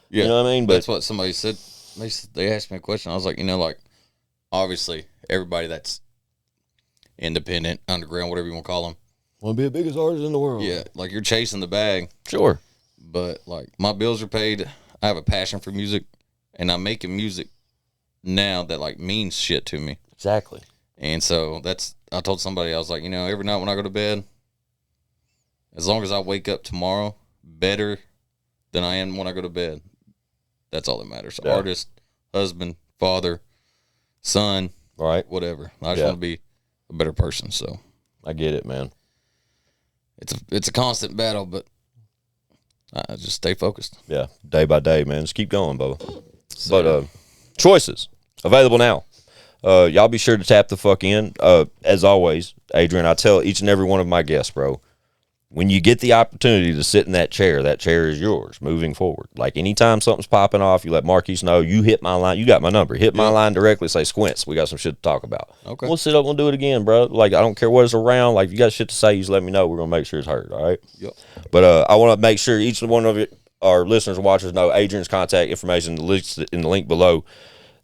Yeah. You know what I mean? But that's what somebody said. They asked me a question. I was like, obviously, everybody that's independent, underground, whatever you want to call them, want to be the biggest artist in the world. Yeah, like you're chasing the bag. Sure. But like my bills are paid. I have a passion for music, and I'm making music now that like means shit to me. Exactly. And so I told somebody, I was like, every night when I go to bed, as long as I wake up tomorrow better than I am when I go to bed, that's all that matters. Yeah. Artist, husband, father, son, right? Whatever. I just want to be a better person. So I get it, man. It's a constant battle, but I just stay focused. Yeah, day by day, man. Just keep going, Bubba. But choices available now. Y'all be sure to tap the fuck in. As always, Adrian, I tell each and every one of my guests, bro, when you get the opportunity to sit in that chair is yours moving forward. Like anytime something's popping off, you let Marquise know, you hit my line. You got my number. Hit my line directly. Say, Squints, we got some shit to talk about. Okay. We'll sit up and do it again, bro. Like, I don't care what it's around. Like, if you got shit to say, you just let me know. We're going to make sure it's heard, all right? Yep. But I want to make sure each one of our listeners and watchers know Adrian's contact information in the link below.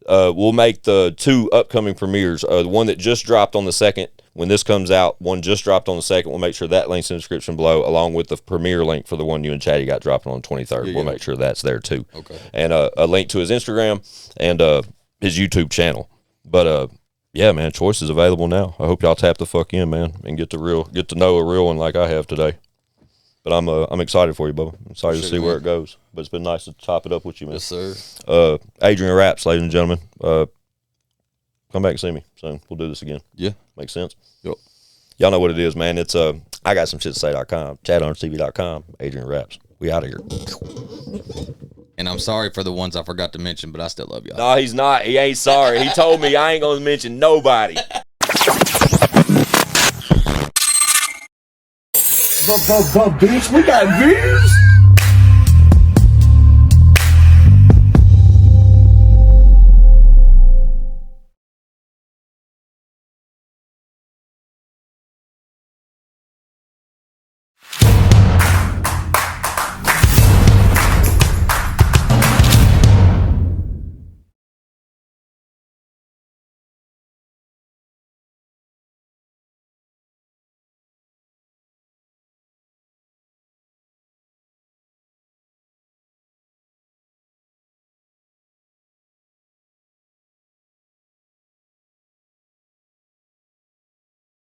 We'll make the 2 upcoming premieres. The one that just dropped on the 2nd. When this comes out, one just dropped on the 2nd. We'll make sure that link's in the description below, along with the premiere link for the one you and Chatty got dropping on the 23rd. We'll make sure that's there too. Okay. And a link to his Instagram and his YouTube channel. But yeah, man, choice is available now. I hope y'all tap the fuck in, man, and get to know a real one like I have today. But I'm excited for you, Bubba. I'm excited to see where it goes. But it's been nice to chop it up with you, man. Yes, sir. Adrian Raps, ladies and gentlemen. Come back and see me soon. We'll do this again. Yeah. Makes sense? Yep. Y'all know what it is, man. It's I got some shit to say.com, chathuntertv.com, Adrian Raps. We out of here. And I'm sorry for the ones I forgot to mention, but I still love y'all. No, he's not. He ain't sorry. He told me I ain't going to mention nobody. Bitch, we got views.